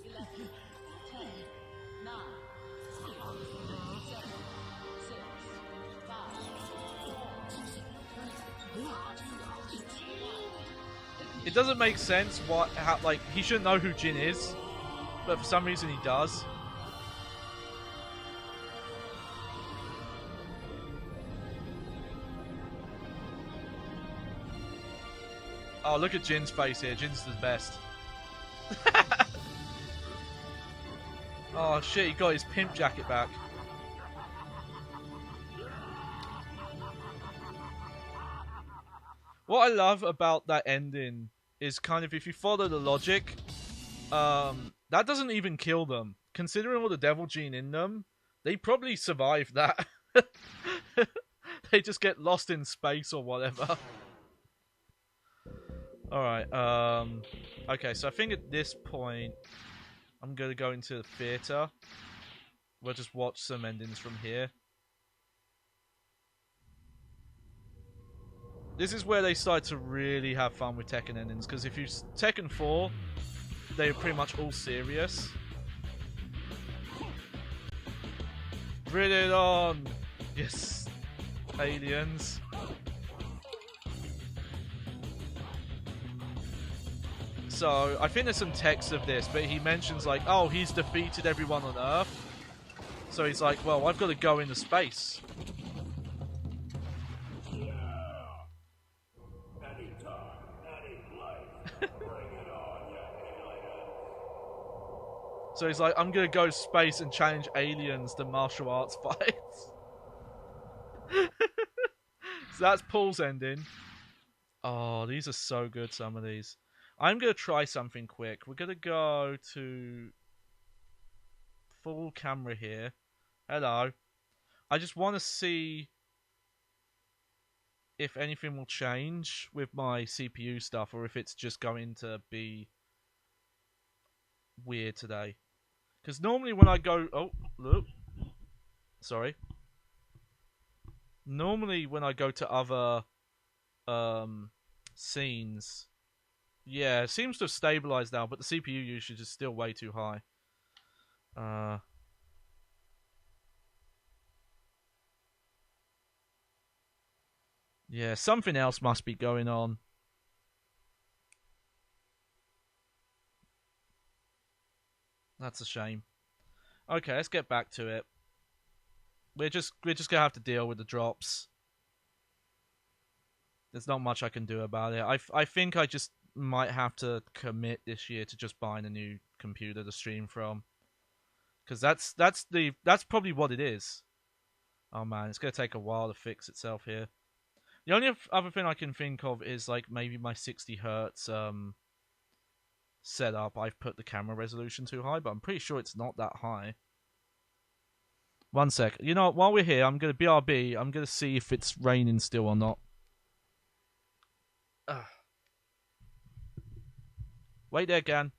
11, 10, 9, 8, 7, 6, 5, 4, 3, It doesn't make sense how like he shouldn't know who Jin is, but for some reason he does. Oh, look at Jin's face here. Jin's the best. Oh shit, he got his pimp jacket back. What I love about that ending is kind of if you follow the logic, that doesn't even kill them. Considering all the devil gene in them, they probably survive that. They just get lost in space or whatever. Alright, okay, so I think at this point, I'm gonna go into the theater. We'll just watch some endings from here. This is where they start to really have fun with Tekken endings, because if you Tekken 4, they're pretty much all serious. Bring it on! Yes, aliens. So, I think there's some text of this, but he mentions like, oh, he's defeated everyone on Earth. So he's like, well, I've got to go into space. So he's like, I'm going to go to space and challenge aliens to martial arts fights. So that's Paul's ending. Oh, these are so good, some of these. I'm going to try something quick. We're going to go to full camera here. Hello. I just want to see if anything will change with my CPU stuff or if it's just going to be weird today. Because normally when I go... Oh, look. Sorry. Normally when I go to other scenes... Yeah, it seems to have stabilized now, but the CPU usage is still way too high. Yeah, something else must be going on. That's a shame. Okay, let's get back to it. We're just gonna have to deal with the drops. There's not much I can do about it. I think I just might have to commit this year to just buying a new computer to stream from, because that's probably what it is. Oh man, it's gonna take a while to fix itself here. The only other thing I can think of is like maybe my 60 hertz setup. I've put the camera resolution too high, but I'm pretty sure it's not that high. One sec. You know what? While we're here, I'm gonna BRB. I'm gonna see if it's raining still or not. Wait there, Gan.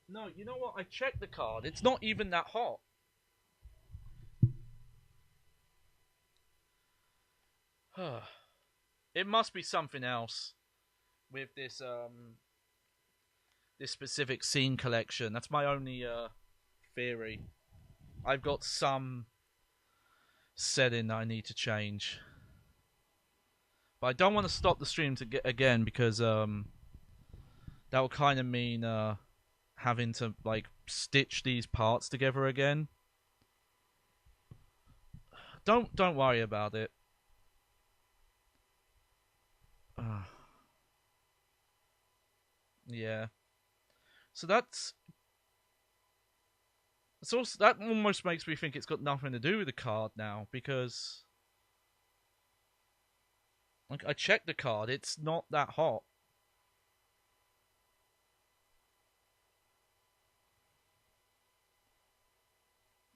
No, you know what? I checked the card. It's not even that hot. It must be something else with this this specific scene collection. That's my only theory. I've got some setting that I need to change. But I don't want to stop the stream to get again because that will kind of mean having to like stitch these parts together again. Don't worry about it. Yeah. So that's It's also, that almost makes me think it's got nothing to do with the card now, because like I checked the card, it's not that hot.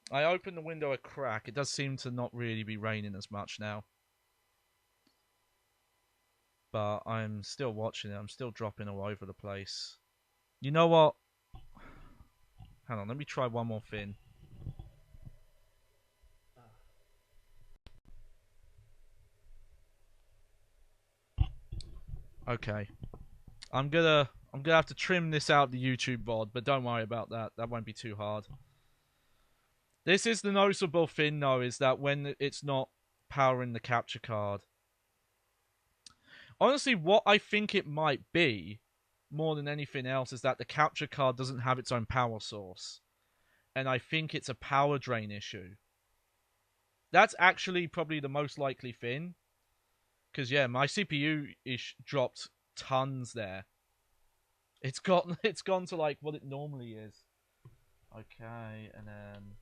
I opened the window a crack. It does seem to not really be raining as much now. But I'm still watching it. I'm still dropping all over the place. You know what? Hang on, let me try one more thing. Okay. I'm gonna have to trim this out the YouTube VOD, but don't worry about that. That won't be too hard. This is the noticeable thing, though, is that when it's not powering the capture card. Honestly, what I think it might be, more than anything else, is that the capture card doesn't have its own power source. And I think it's a power drain issue. That's actually probably the most likely thing. Because, yeah, my CPU dropped tons there. It's gone to, like, what it normally is. Okay, and then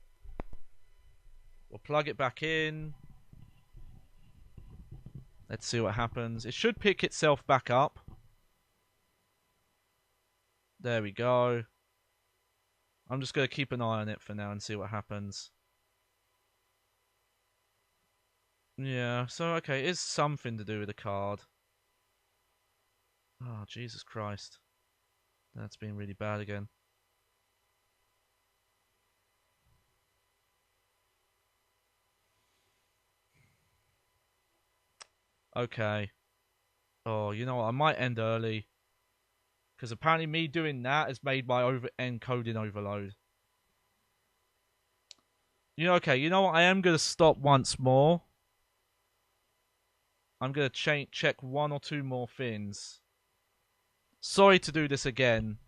we'll plug it back in. Let's see what happens. It should pick itself back up. There we go. I'm just going to keep an eye on it for now and see what happens. Yeah, so okay, it is something to do with the card. Oh, Jesus Christ. That's been really bad again. Okay. Oh, you know what? I might end early. Because apparently me doing that has made my encoding overload. You know, okay, you know what? I am going to stop once more. I'm going to check one or two more things. Sorry to do this again.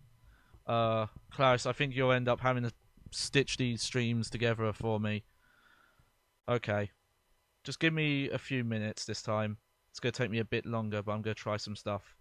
Klaus, I think you'll end up having to stitch these streams together for me. Okay. Just give me a few minutes this time. It's going to take me a bit longer, but I'm going to try some stuff.